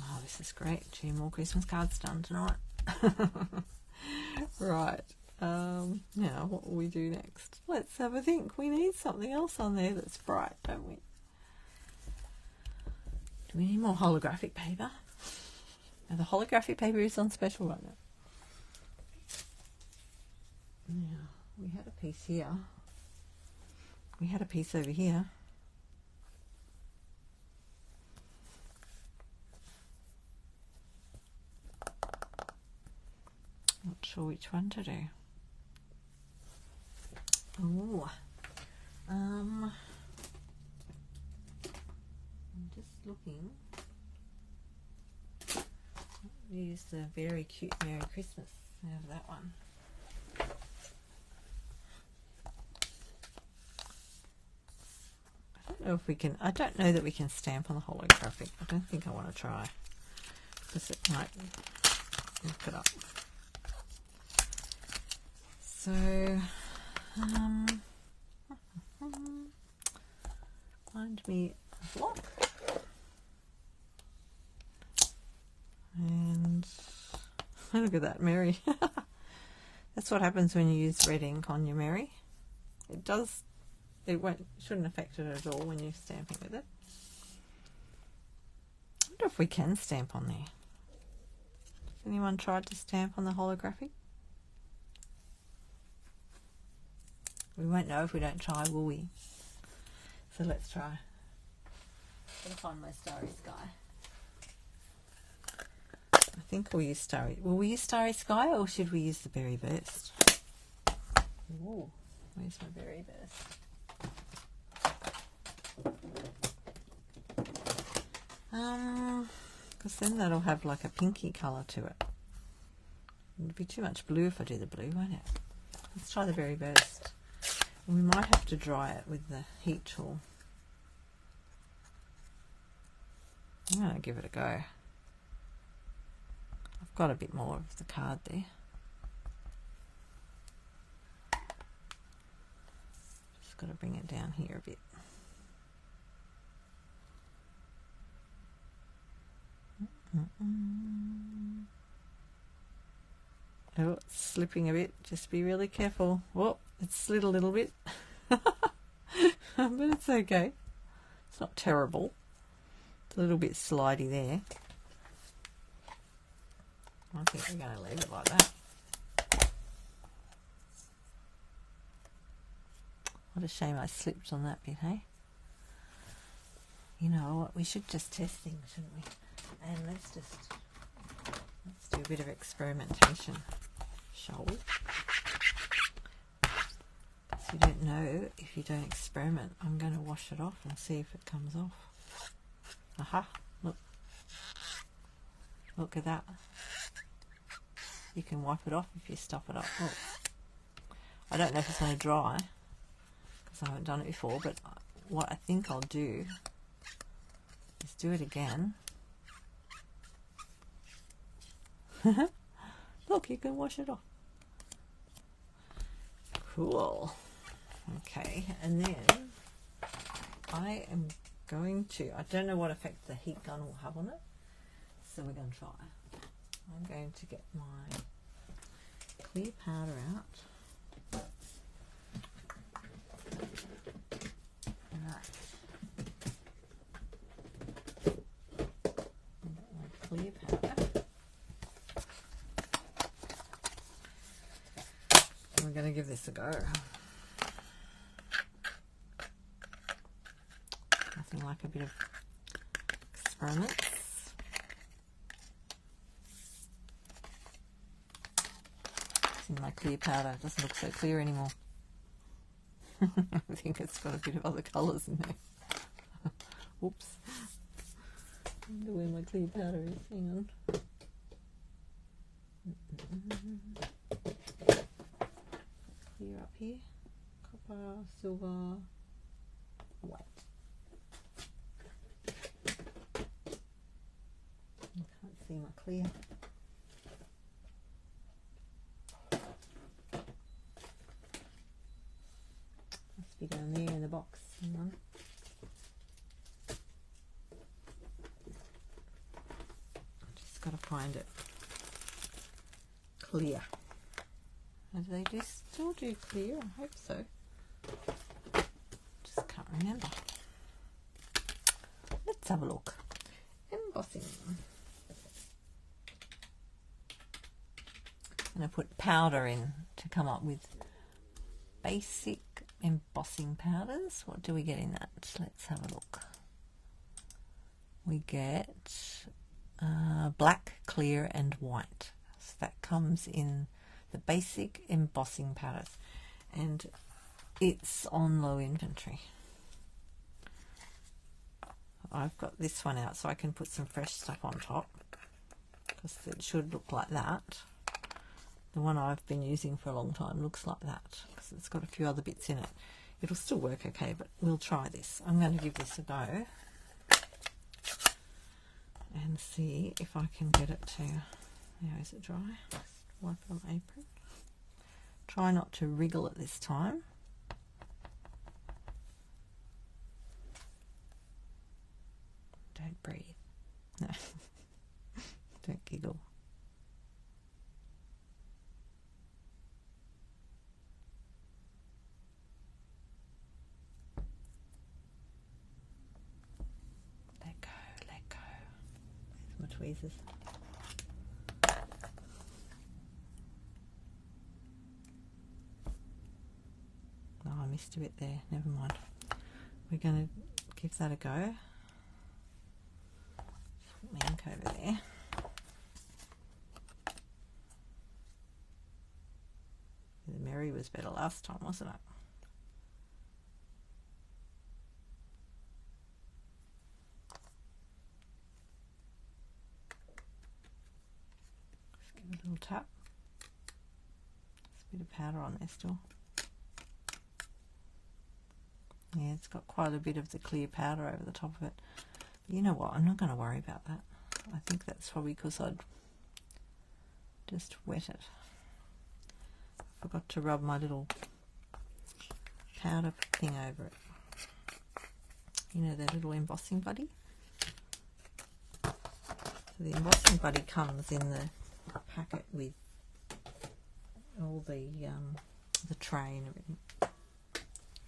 A: Oh, this is great. 2 more Christmas cards done tonight. Right, now what will we do next? Let's have a think. We need something else on there that's bright, don't we? Do we need more holographic paper? Now the holographic paper is on special right now. Now, we had a piece here. We had a piece over here. Not sure which one to do. Oh, I'm just looking. Use the very cute Merry Christmas. I have that one. I don't know if we can. I don't know that we can stamp on the holographic. I don't think I want to try because it might look it up. So, find me a block, and look at that, Mary. That's what happens when you use red ink on your Mary. It shouldn't affect it at all when you're stamping with it. I wonder if we can stamp on there. Has anyone tried to stamp on the holographic? We won't know if we don't try, will we? So let's try. Gotta find my Starry Sky. I think we'll use Starry. Will we use Starry Sky or should we use the Berry Burst? Ooh, where's my Berry Burst? Because then that'll have like a pinky colour to it. It'll be too much blue if I do the blue, won't it? Let's try the very best. And we might have to dry it with the heat tool. I'm going to give it a go. I've got a bit more of the card there. Just got to bring it down here a bit. Oh, it's slipping a bit. Just be really careful. Oh, it's slid a little bit. But it's okay. It's not terrible. It's a little bit slidey there. I think we're going to leave it like that. What a shame I slipped on that bit, hey? You know what? We should just test things, shouldn't we? And let's do a bit of experimentation, shall we? Because you don't know if you don't experiment. I'm going to wash it off and see if it comes off. Aha! Look. Look at that. You can wipe it off if you stop it up. Look. I don't know if it's going to dry because I haven't done it before, but what I think I'll do is do it again. Look, you can wash it off. Cool. Okay, and then I am going to, I don't know what effect the heat gun will have on it, so we're going to try. I'm going to get my clear powder out. Right. I've got my clear powder. We're going to give this a go. Nothing like a bit of experiments. See, my clear powder doesn't look so clear anymore. I think it's got a bit of other colours in there. Oops. I wonder where my clear powder is. Hang on. Clear up here. Copper, silver, white. I can't see my clear. Must be down there in the box. Hang on. I just got to find it. Clear. Do they still do clear? I hope so. Just can't remember. Let's have a look. Embossing. I'm going to put powder in to come up with basic embossing powders. What do we get in that? Let's have a look. We get black, clear and white. So that comes in the basic embossing powders, and it's on low inventory. I've got this one out so I can put some fresh stuff on top because it should look like that. The one I've been using for a long time looks like that because it's got a few other bits in it. It'll still work okay, but we'll try this. I'm going to give this a go and see if I can get it to, now is it dry? Wipe it on my apron. Try not to wriggle it this time. Don't breathe. No. Don't giggle. Let go, let go. There's my tweezers. I missed a bit there, never mind. We're going to give that a go. Put my ink over there. The Mary was better last time, wasn't it? little tap. There's a bit of powder on there still. Yeah, it's got quite a bit of the clear powder over the top of it. But you know what? I'm not going to worry about that. I think that's probably because I'd just wet it. I forgot to rub my little powder thing over it. You know, that little embossing buddy? So the embossing buddy comes in the packet with all the tray and everything.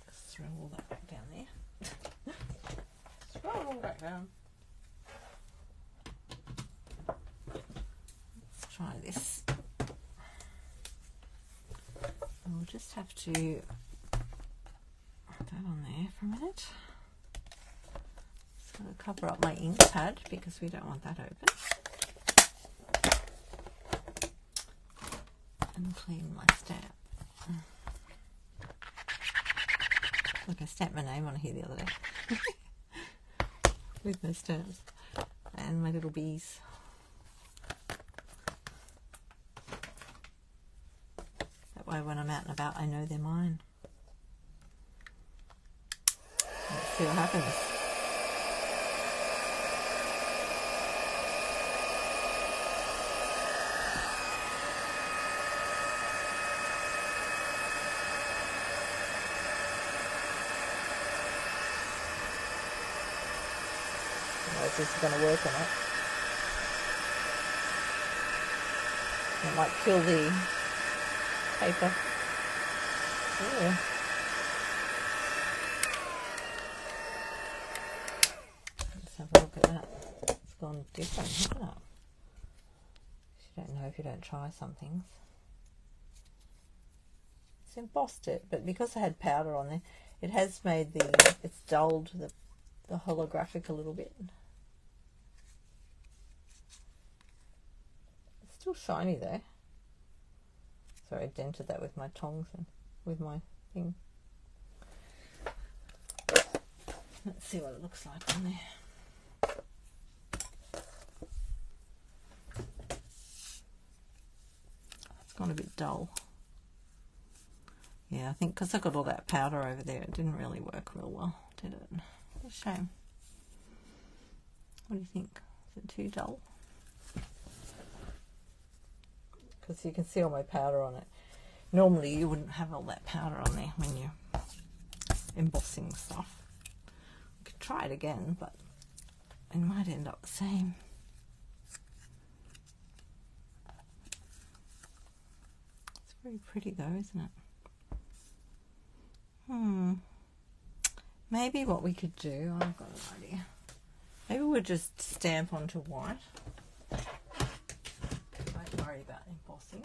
A: Just throw all that back down there. Throw it all back down. Let's try this. We'll just have to put that on there for a minute. Just going to cover up my ink pad because we don't want that open. And clean my stamp. Look, I stamped my name on here the other day. With my stamps. And my little bees. That way when I'm out and about I know they're mine. Let's see what happens. This is going to work on it. It might kill the paper. Ooh. Let's have a look at that. It's gone different, hasn't it? You don't know if you don't try some things. It's embossed it, but because I had powder on there, it has made it's dulled the holographic a little bit. Still shiny though. Sorry, I dented that with my tongs and with my thing. Let's see what it looks like on there. It's gone a bit dull. Yeah, I think because I got all that powder over there, it didn't really work real well, did it? What a shame. What do you think? Is it too dull? Because you can see all my powder on it. Normally you wouldn't have all that powder on there when you're embossing stuff. You could try it again, but it might end up the same. It's very pretty though, isn't it? Maybe what we could do, I've got an idea. Maybe we'll just stamp onto white. Don't worry about embossing.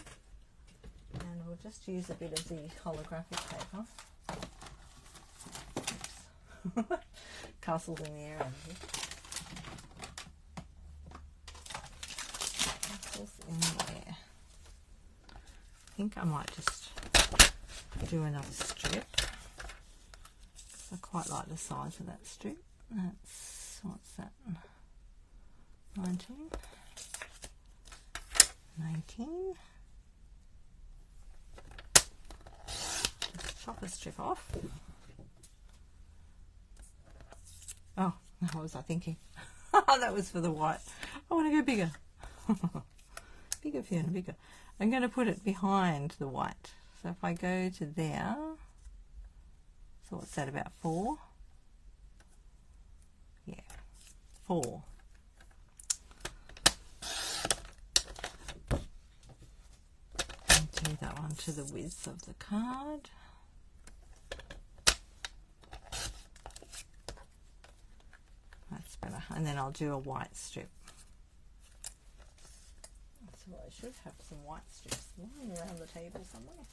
A: And we'll just use a bit of the holographic paper. Oops. Castles in the air over here. Castles in the air. I think I might just do another strip. I quite like the size of that strip. That's, what's that? 19. 19. Just chop a strip off. Oh, what was I thinking? That was for the white. I want to go bigger. Bigger, Fiona, bigger. I'm going to put it behind the white. So if I go to there, so what's that, about 4? Yeah, 4. And do that one to the width of the card. That's better. And then I'll do a white strip. So I should have some white strips lying around the table somewhere.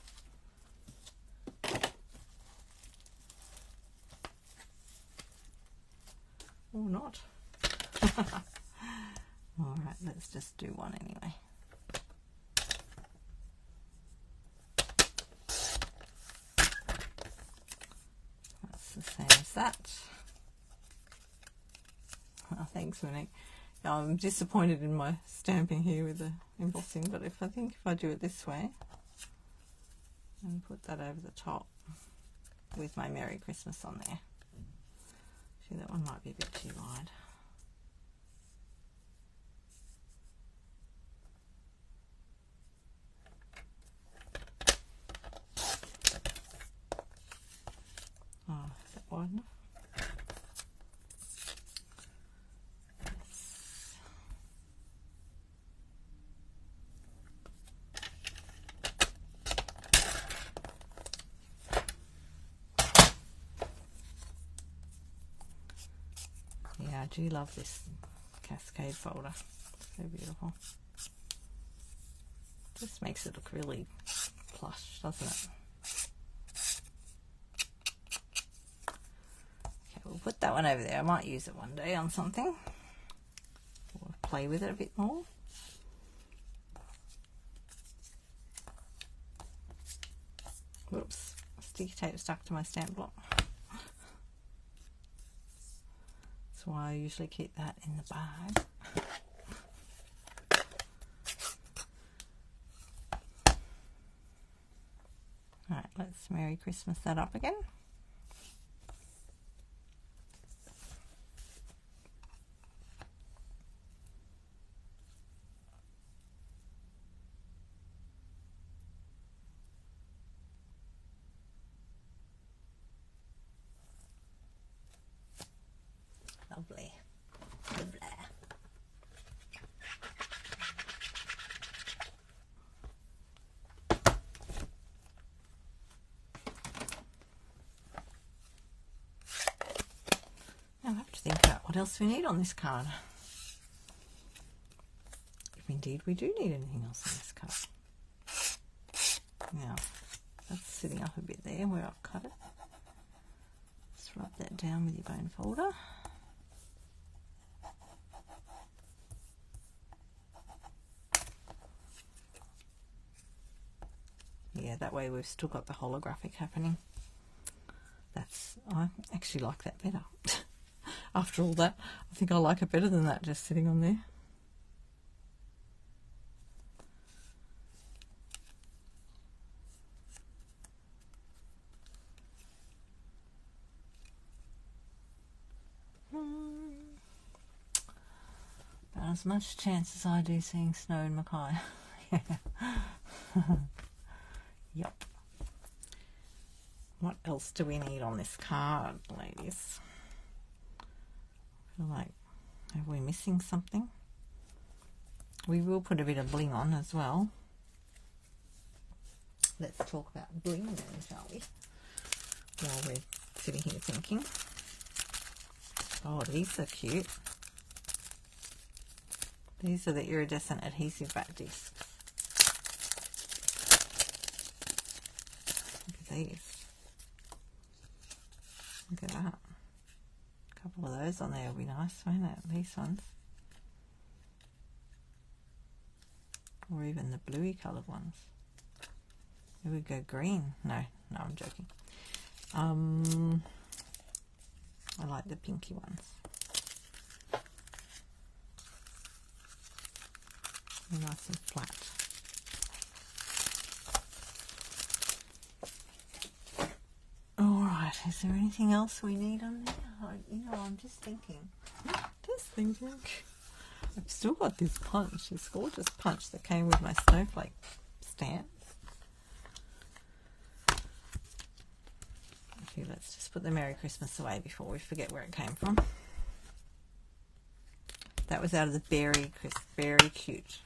A: Or not. Alright, let's just do one anyway. That's the same as that. Oh, thanks, Monique. I'm disappointed in my stamping here with the embossing, but if I do it this way and put that over the top with my Merry Christmas on there. See, that one might be a bit too wide. Oh, is that wide enough? Yeah, I do love this cascade folder. So beautiful. Just makes it look really plush, doesn't it? Okay, we'll put that one over there. I might use it one day on something. Or play with it a bit more. Whoops, sticky tape stuck to my stamp block. That's why I usually keep that in the bag. Alright, let's Merry Christmas that up again. Lovely. Lovely. Now I have to think about what else we need on this card. If indeed we do need anything else on this card. Now, that's sitting up a bit there where I've cut it. Just rub that down with your bone folder. Yeah, that way we've still got the holographic happening. I actually like that better. After all that, I think I like it better than that just sitting on there. About as much chance as I do seeing snow in Mackay. Yep. What else do we need on this card, ladies? I feel like, are we missing something? We will put a bit of bling on as well. Let's talk about bling then, shall we? While we're sitting here thinking. Oh, these are cute. These are the iridescent adhesive back discs. Look at these. Look at that. A couple of those on there will be nice, won't it? These ones. Or even the bluey coloured ones. Here we go green. No, I'm joking. I like the pinky ones. They're nice and flat. Alright, is there anything else we need on there? You know, I'm just thinking. I've still got this punch, this gorgeous punch that came with my snowflake stamps. Okay, let's just put the Merry Christmas away before we forget where it came from. That was out of the Berry Crisp, very cute.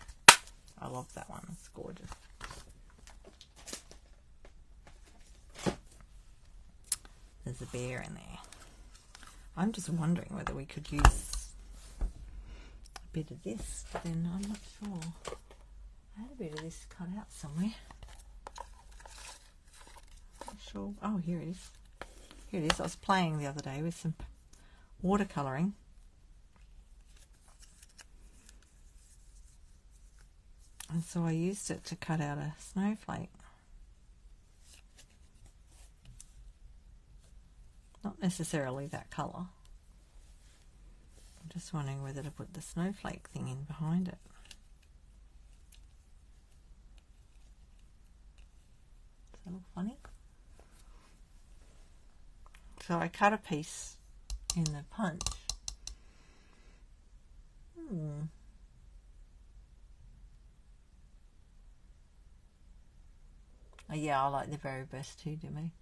A: I love that one, it's gorgeous. There's a bear in there. I'm just wondering whether we could use a bit of this, but then I'm not sure. I had a bit of this cut out somewhere. Not sure. Oh, here it is. Here it is. I was playing the other day with some watercolouring. And so I used it to cut out a snowflake. Not necessarily that colour, just wondering whether to put the snowflake thing in behind it. Does that look funny? So I cut a piece in the punch. Oh, yeah, I like the very best too, do me.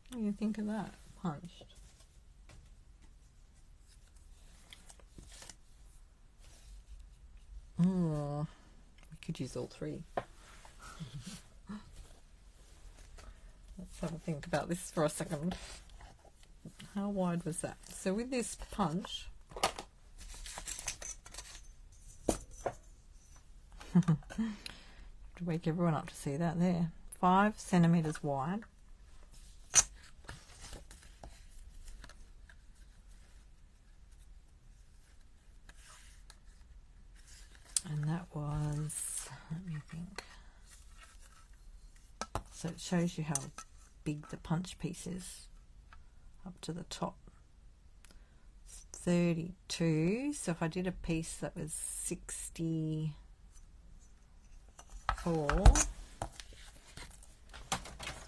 A: What do you think of that? Punched. We could use all three. Let's have a think about this for a second. How wide was that? So with this punch, to wake everyone up to see that there, 5 centimeters wide. And that was, let me think. So it shows you how big the punch piece is up to the top. It's 32. So if I did a piece that was 64,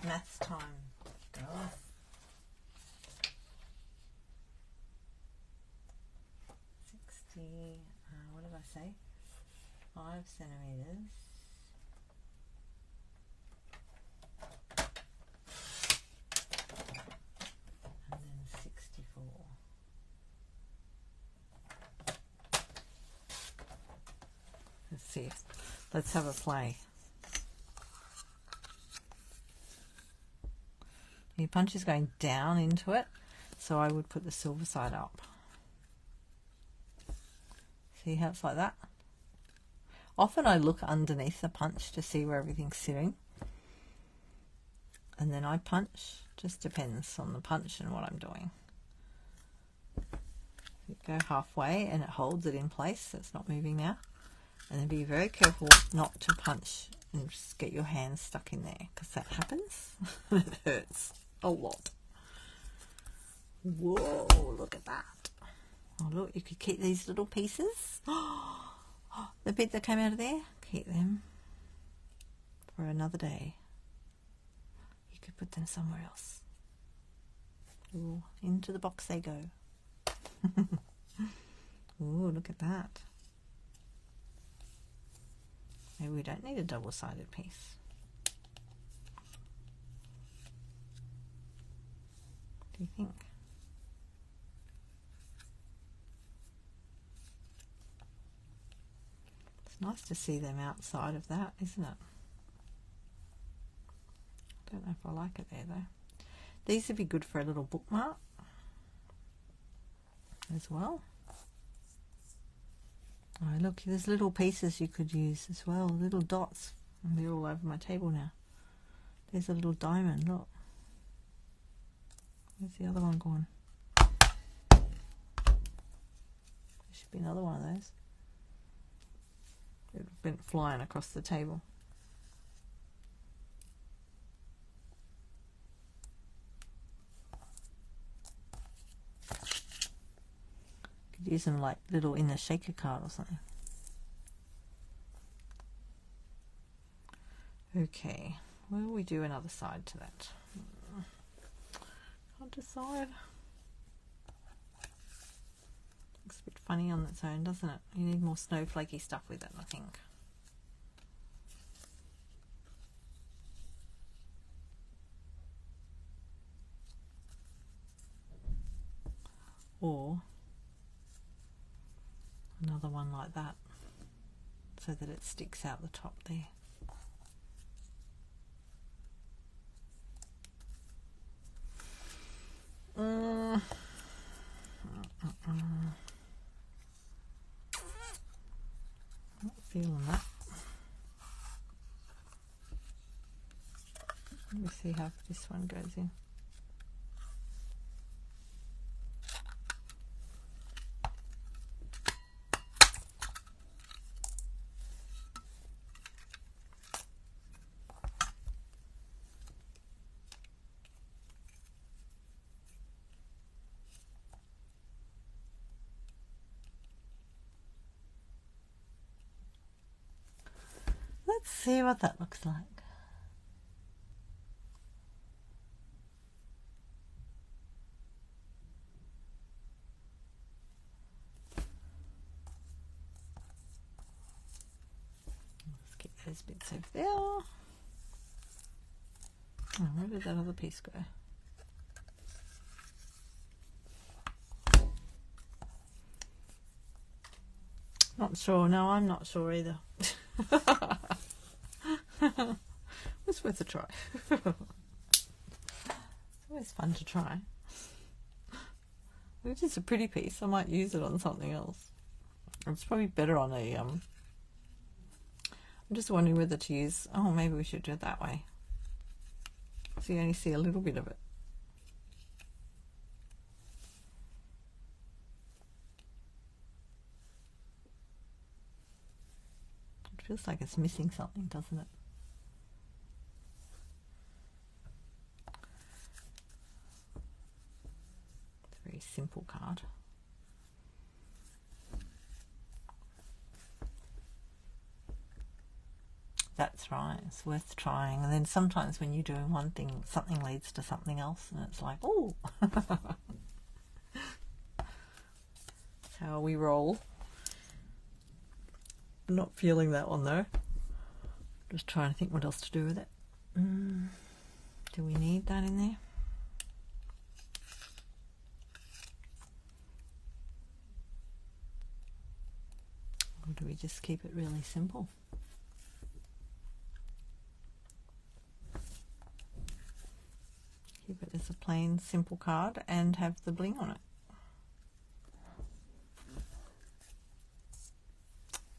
A: maths time, girls. 60, what did I say? 5 centimeters. And then 64. Let's see. Let's have a play. Your punch is going down into it, so I would put the silver side up. See how it's like that? Often I look underneath the punch to see where everything's sitting, and then I punch. Just depends on the punch and what I'm doing. You go halfway and it holds it in place, so it's not moving now. And then be very careful not to punch and just get your hands stuck in there, because that happens and it hurts a lot. Whoa, look at that. Oh look, you could keep these little pieces. The bit that came out of there, keep them for another day. You could put them somewhere else. Ooh, into the box they go. Ooh, look at that. Maybe we don't need a double-sided piece. What do you think? Nice to see them outside of that, isn't it? I don't know if I like it there though. These would be good for a little bookmark as well. Oh look, there's little pieces you could use as well, little dots. And they're all over my table now. There's a little diamond, look. Where's the other one gone? There should be another one of those. It went flying across the table. Could use them like little in a shaker card or something. Okay, will we do another side to that? Can't decide. Looks a bit funny on its own, doesn't it? You need more snowflakey stuff with it, I think. Or another one like that, so that it sticks out the top there. Not feeling that. Let me see how this one goes in. see what that looks like. Let's keep those bits over there. Oh, where did that other piece go? Not sure. No, I'm not sure either. It's worth a try. It's always fun to try. It is a pretty piece. I might use it on something else. It's probably better on a I'm just wondering whether to use, oh, maybe we should do it that way, so you only see a little bit of it. It feels like it's missing something, doesn't it? It's a very simple card. That's right, it's worth trying. And then sometimes when you're doing one thing, something leads to something else, and it's like, oh. That's how we roll. I'm not feeling that one though. Just trying to think what else to do with it. Do we need that in there? Or do we just keep it really simple? Keep it as a plain, simple card and have the bling on it.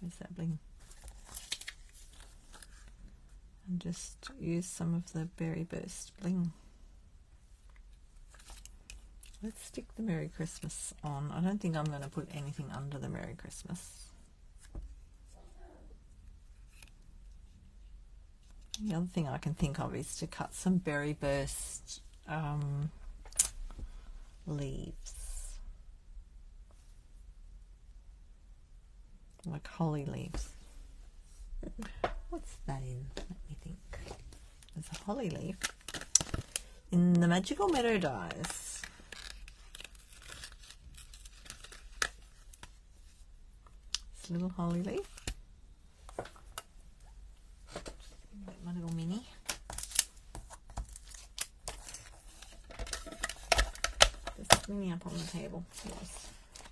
A: Where's that bling? And just use some of the Berry Burst bling. Let's stick the Merry Christmas on. I don't think I'm going to put anything under the Merry Christmas. The other thing I can think of is to cut some Berry Burst leaves, like holly leaves. What's that in? Let me think. There's a holly leaf in the Magical Meadow dies. This little holly leaf. Get my little mini. Just mini up on the table. There's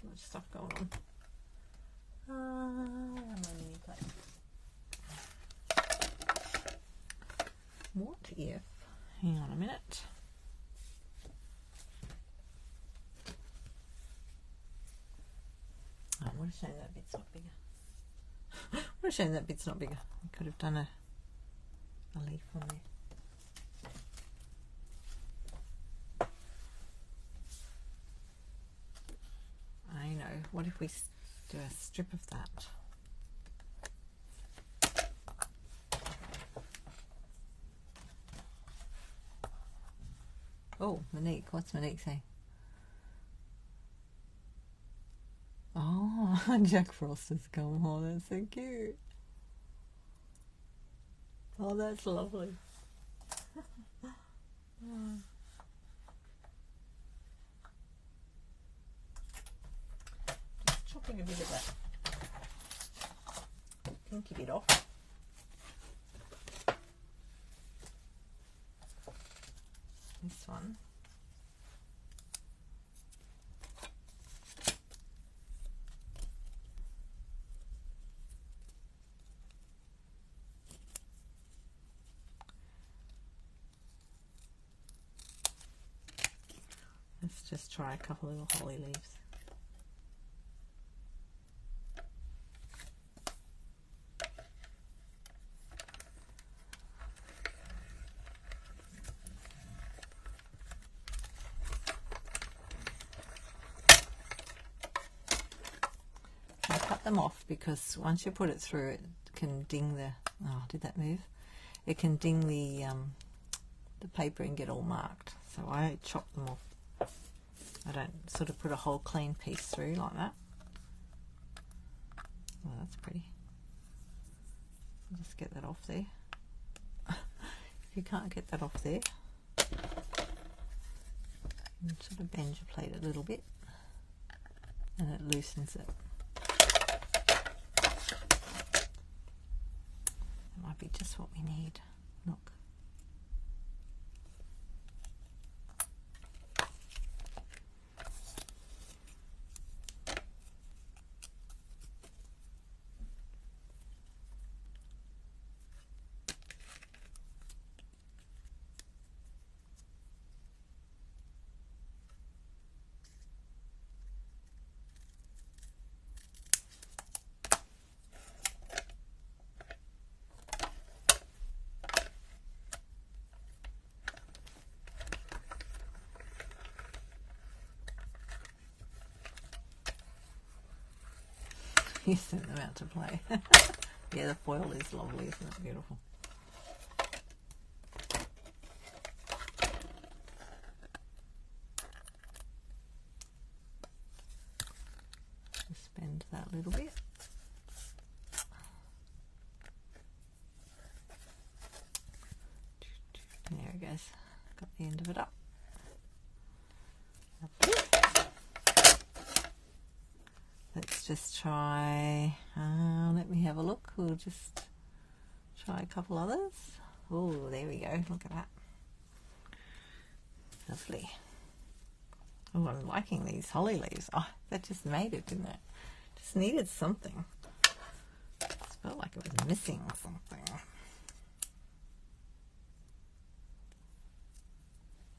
A: too much stuff going on. My mini plate. What if, hang on a minute. Oh, what a shame that bit's not bigger. What a shame that bit's not bigger. I could have done a leaf on there. I know. What if we do a strip of that? Oh, Monique. What's Monique saying? Oh, Jack Frost has come. Oh, that's so cute. Oh, that's lovely. Just chopping a bit of that pinky bit off. This one. Let's just try a couple little holly leaves. I cut them off because once you put it through, it can ding the. Oh, did that move? It can ding the paper and get all marked. So I chop them off. I don't sort of put a whole clean piece through like that. Oh, that's pretty. I'll just get that off there. If you can't get that off there, you sort of bend your plate a little bit and it loosens it. That might be just what we need. Look. You sent them out to play. Yeah, the foil is lovely, isn't it? Beautiful. Just bend that little bit. There it goes. Got the end of it up. Let's just try, let me have a look. We'll just try a couple others. Oh, there we go. Look at that. Lovely. Oh, I'm liking these holly leaves. Oh, that just made it, didn't it? Just needed something. Just felt like it was missing something.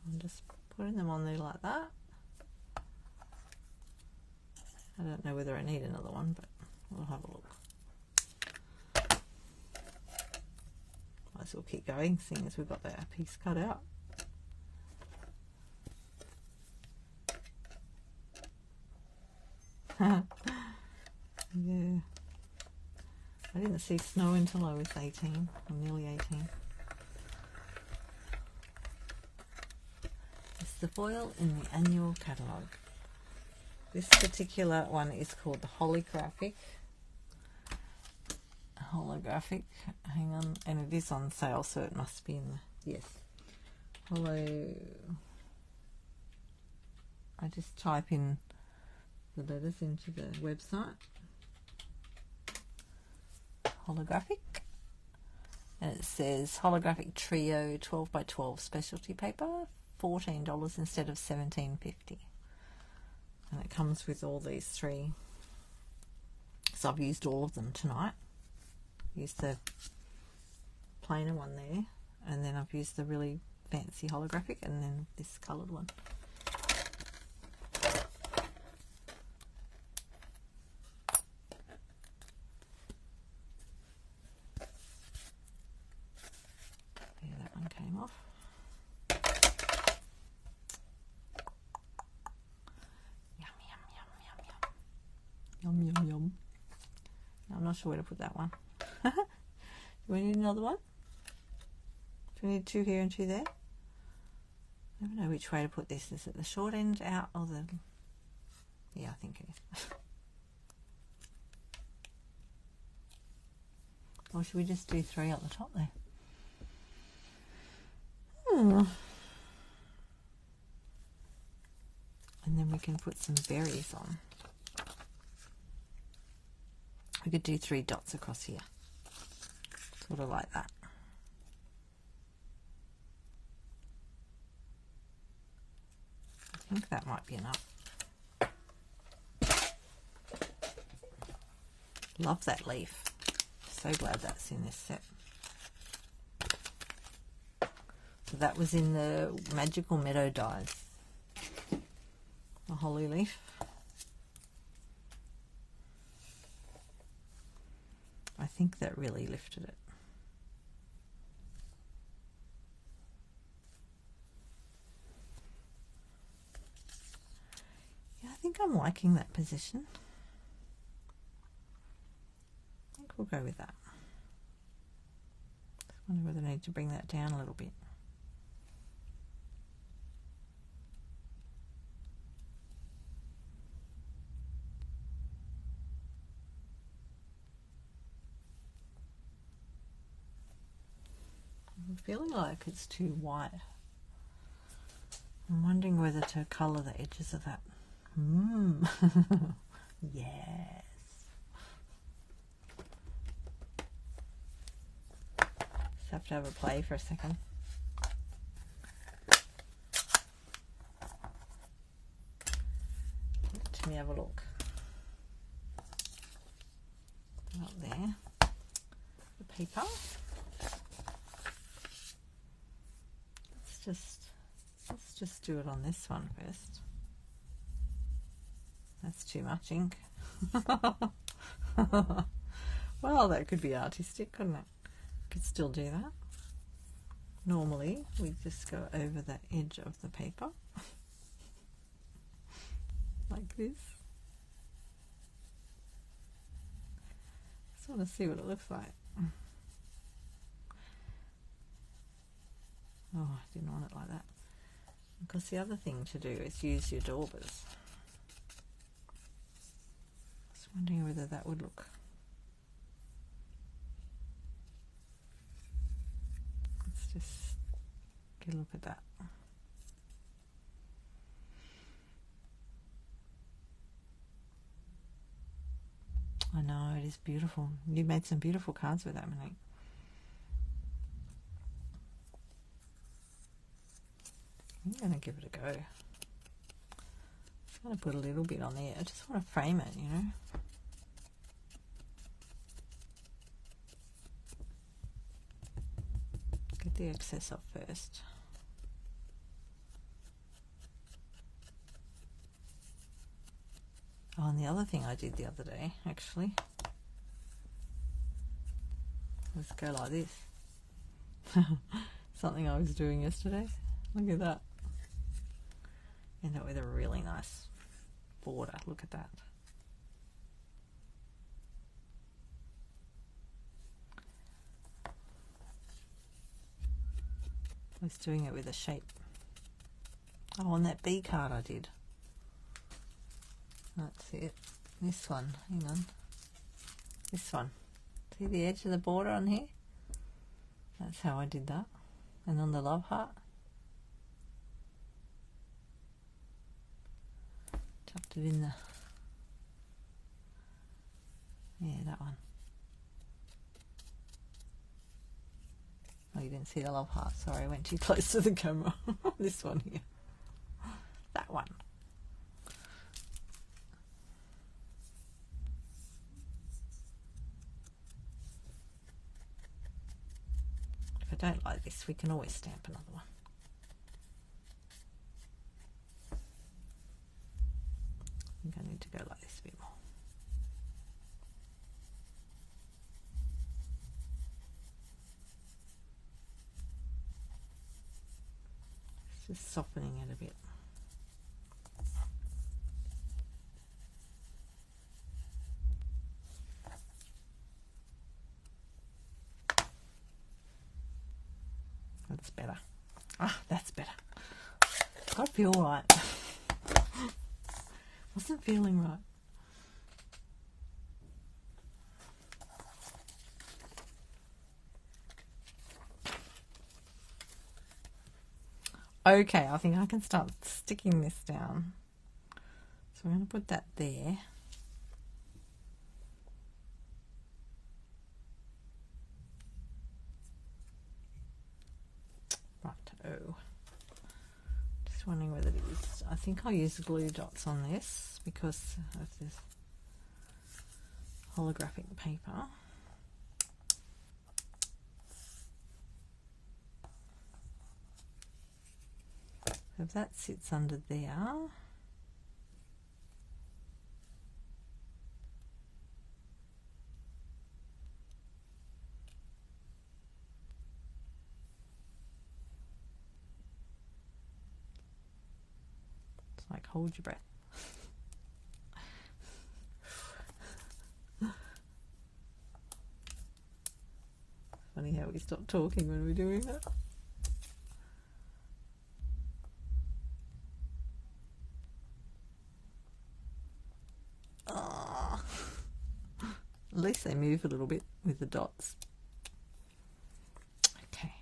A: I'm just putting them on there like that. I don't know whether I need another one, but we'll have a look. Might as well keep going, seeing as we've got that piece cut out. Yeah. I didn't see snow until I was 18, or nearly 18. It's the foil in the annual catalogue. This particular one is called the Holographic. Hang on, and it is on sale, so it must be in the, yes. I just type in the letters into the website. Holographic. And it says Holographic Trio 12 by 12 Specialty Paper, $14 instead of $17.50. And it comes with all these three. So I've used all of them tonight. Used the plainer one there, and then I've used the really fancy holographic, and then this coloured one. Yeah, that one came off. Yum, yum, yum. I'm not sure where to put that one. Do we need another one? Do we need two here and two there? I don't know which way to put this. Is it the short end out or the... Yeah, I think it is. Or should we just do three at the top there? And then we can put some berries on. We could do 3 dots across here, sort of like that. I think that might be enough. Love that leaf. So glad that's in this set. So that was in the Magical Meadow dies. The holly leaf. I think that really lifted it. Yeah, I think I'm liking that position. I think we'll go with that. I wonder whether I need to bring that down a little bit. feeling like it's too white. I'm wondering whether to colour the edges of that. Yes. Just have to have a play for a second. Let me have a look. Up there. The paper. Let's just do it on this one first. That's too much ink. Well, that could be artistic, couldn't it? Could still do that. Normally, we just go over the edge of the paper like this. Just want to see what it looks like. Oh, I didn't want it like that. Because the other thing to do is use your daubers. Just wondering whether that would look. Let's just get a look at that. I know, it is beautiful. You made some beautiful cards with that, Monique. I'm going to give it a go. Just going to put a little bit on there. I just want to frame it, you know. Get the excess off first. Oh, and the other thing I did the other day, actually, was go like this. Something I was doing yesterday. Look at that. End up with a really nice border. Look at that. I was doing it with a shape. Oh, on that B card I did. That's it. This one, hang on. This one. See the edge of the border on here? That's how I did that. And on the love heart. Tucked it in the... Yeah, that one. Oh, you didn't see the love heart. Sorry, I went too close to the camera. This one here. That one. If I don't like this, we can always stamp another one. I think I need to go like this a bit more. Just softening it a bit. That's better. Ah, that's better. I feel right. Wasn't feeling right. Okay, I think I can start sticking this down. So we're going to put that there. Right-o. Just wondering whether it is. I think I'll use glue dots on this because of this holographic paper. If that sits under there, it's like hold your breath. Funny how we stop talking when we're doing that. At least they move a little bit with the dots. Okay,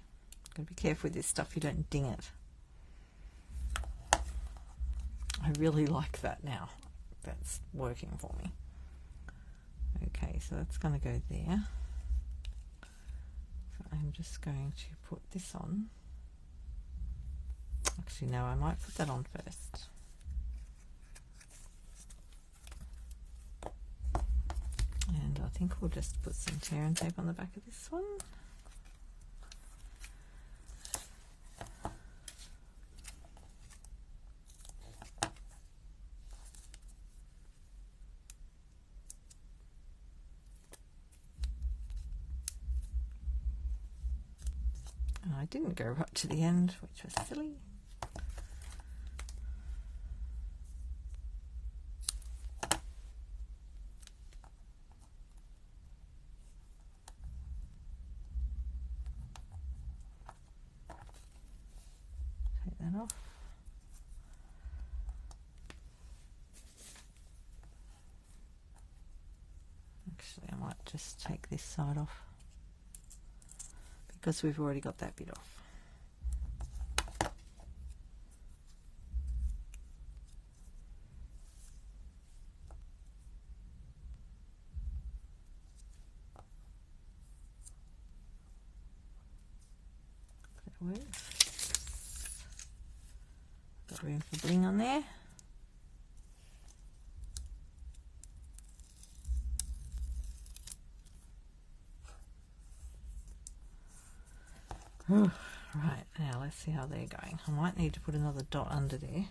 A: Gotta be careful with this stuff, you don't ding it. I really like that now. That's working for me. Okay, so that's going to go there. So I'm just going to put this on. Actually, no, I might put that on first. And I think we'll just put some tear and tape on the back of this one. And I didn't go right to the end, which was silly. Off. Actually, I might just take this side off because we've already got that bit off. That works. Got room for bling on there. Right, now let's see how they're going. I might need to put another dot under there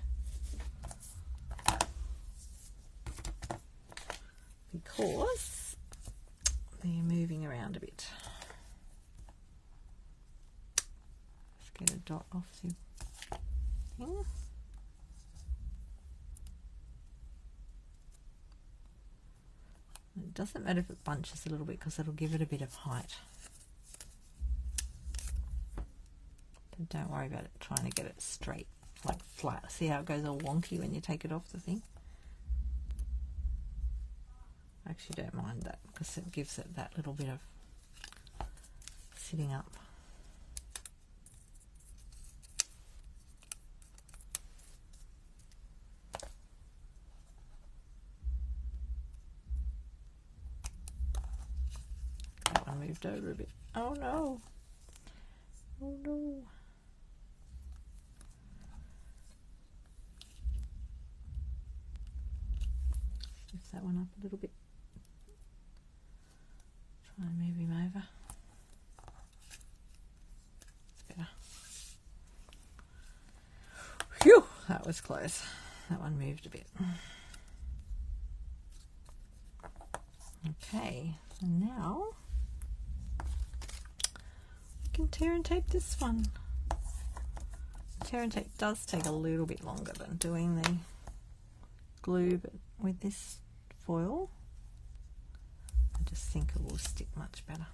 A: because they're moving around a bit. Let's get a dot off the thing. It doesn't matter if it bunches a little bit because it'll give it a bit of height. But don't worry about it trying to get it straight, like flat. See how it goes all wonky when you take it off the thing? I actually don't mind that because it gives it that little bit of sitting up. Moved over a bit. Oh no! Oh no! Lift that one up a little bit. Try and move him over. It's better. Phew! That was close. That one moved a bit. Okay, so now can tear and tape this one. Tear and tape does take a little bit longer than doing the glue, but with this foil I just think it will stick much better.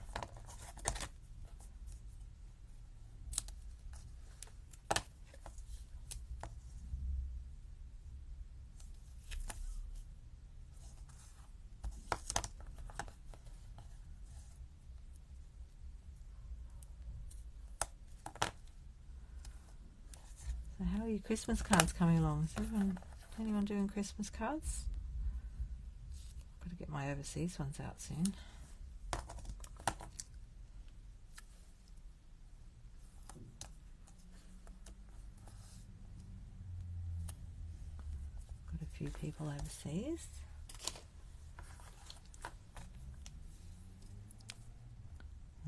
A: So how are your Christmas cards coming along? Is anyone doing Christmas cards? I've got to get my overseas ones out soon. Got a few people overseas.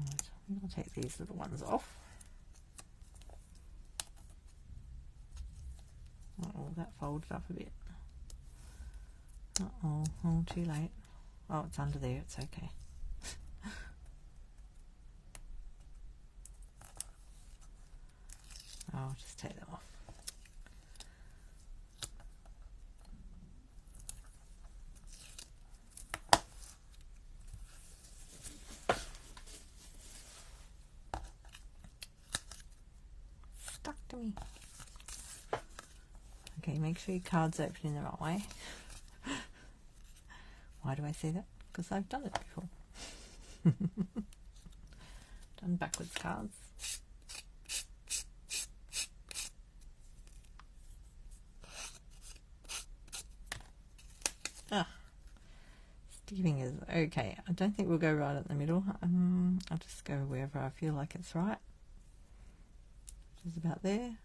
A: Right, I'm going to take these little ones off. Uh-oh, that folded up a bit. Uh-oh, oh, too late. Oh, it's under there, it's okay. I'll just take them off. Stuck to me. Okay, make sure your card's open in the right way. Why do I say that? Because I've done it before. Done backwards cards. giving is okay. I don't think we'll go right at the middle. I'll just go wherever I feel like it's right. Just about there.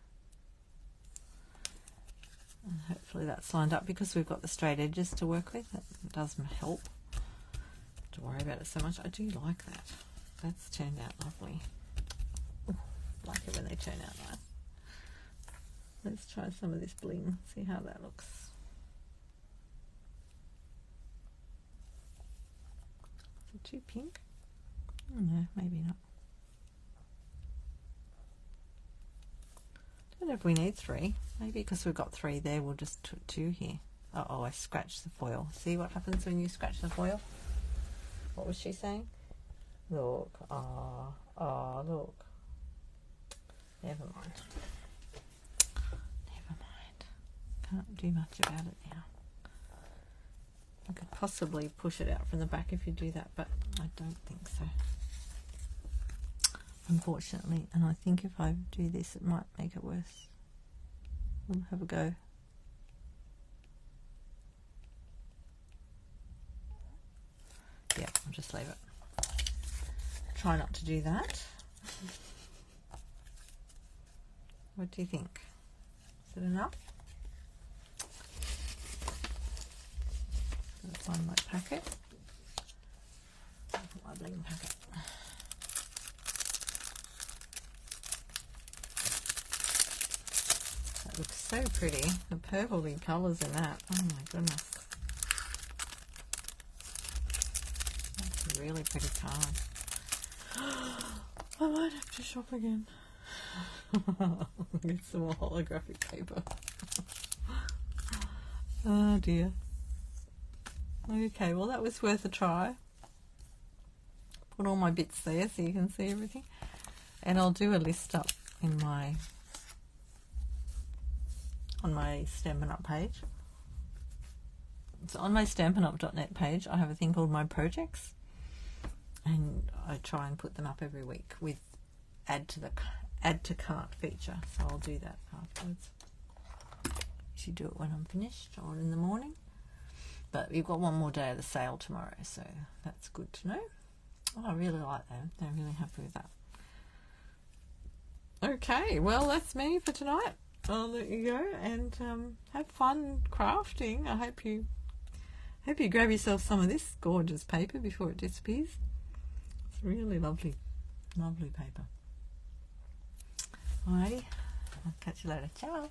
A: And hopefully that's lined up because we've got the straight edges to work with. That does help. Don't worry about it so much. I do like that. That's turned out lovely. Ooh, like it when they turn out nice. Let's try some of this bling, see how that looks. Is it too pink? Oh no, maybe not. I don't know if we need 3. Maybe because we've got 3 there, we'll just put 2 here. Uh-oh, I scratched the foil. See what happens when you scratch the foil? What was she saying? Look, look. Never mind. Never mind. Can't do much about it now. I could possibly push it out from the back if you do that, but I don't think so. Unfortunately, and I think if I do this it might make it worse. We'll have a go. Yeah, I'll just leave it. Try not to do that. What do you think? Is it enough? Gonna find my packet. I'll put my bling packet. That looks so pretty. The purpley colours in that. Oh my goodness. That's a really pretty card. I might have to shop again. Get some more holographic paper. Oh dear. Okay, well that was worth a try. Put all my bits there so you can see everything. And I'll do a list up in my on my Stampin' Up page. So on my stampinup.net page I have a thing called My Projects, and I try and put them up every week with add to cart feature, so I'll do that afterwards. Should do it when I'm finished or in the morning, but we've got one more day of the sale tomorrow, so that's good to know. Oh, I really like them. They're really happy with that. Okay, well that's me for tonight. I'll let you go and have fun crafting. I hope you grab yourself some of this gorgeous paper before it disappears. It's really lovely, lovely paper. Alrighty, I'll catch you later. Ciao.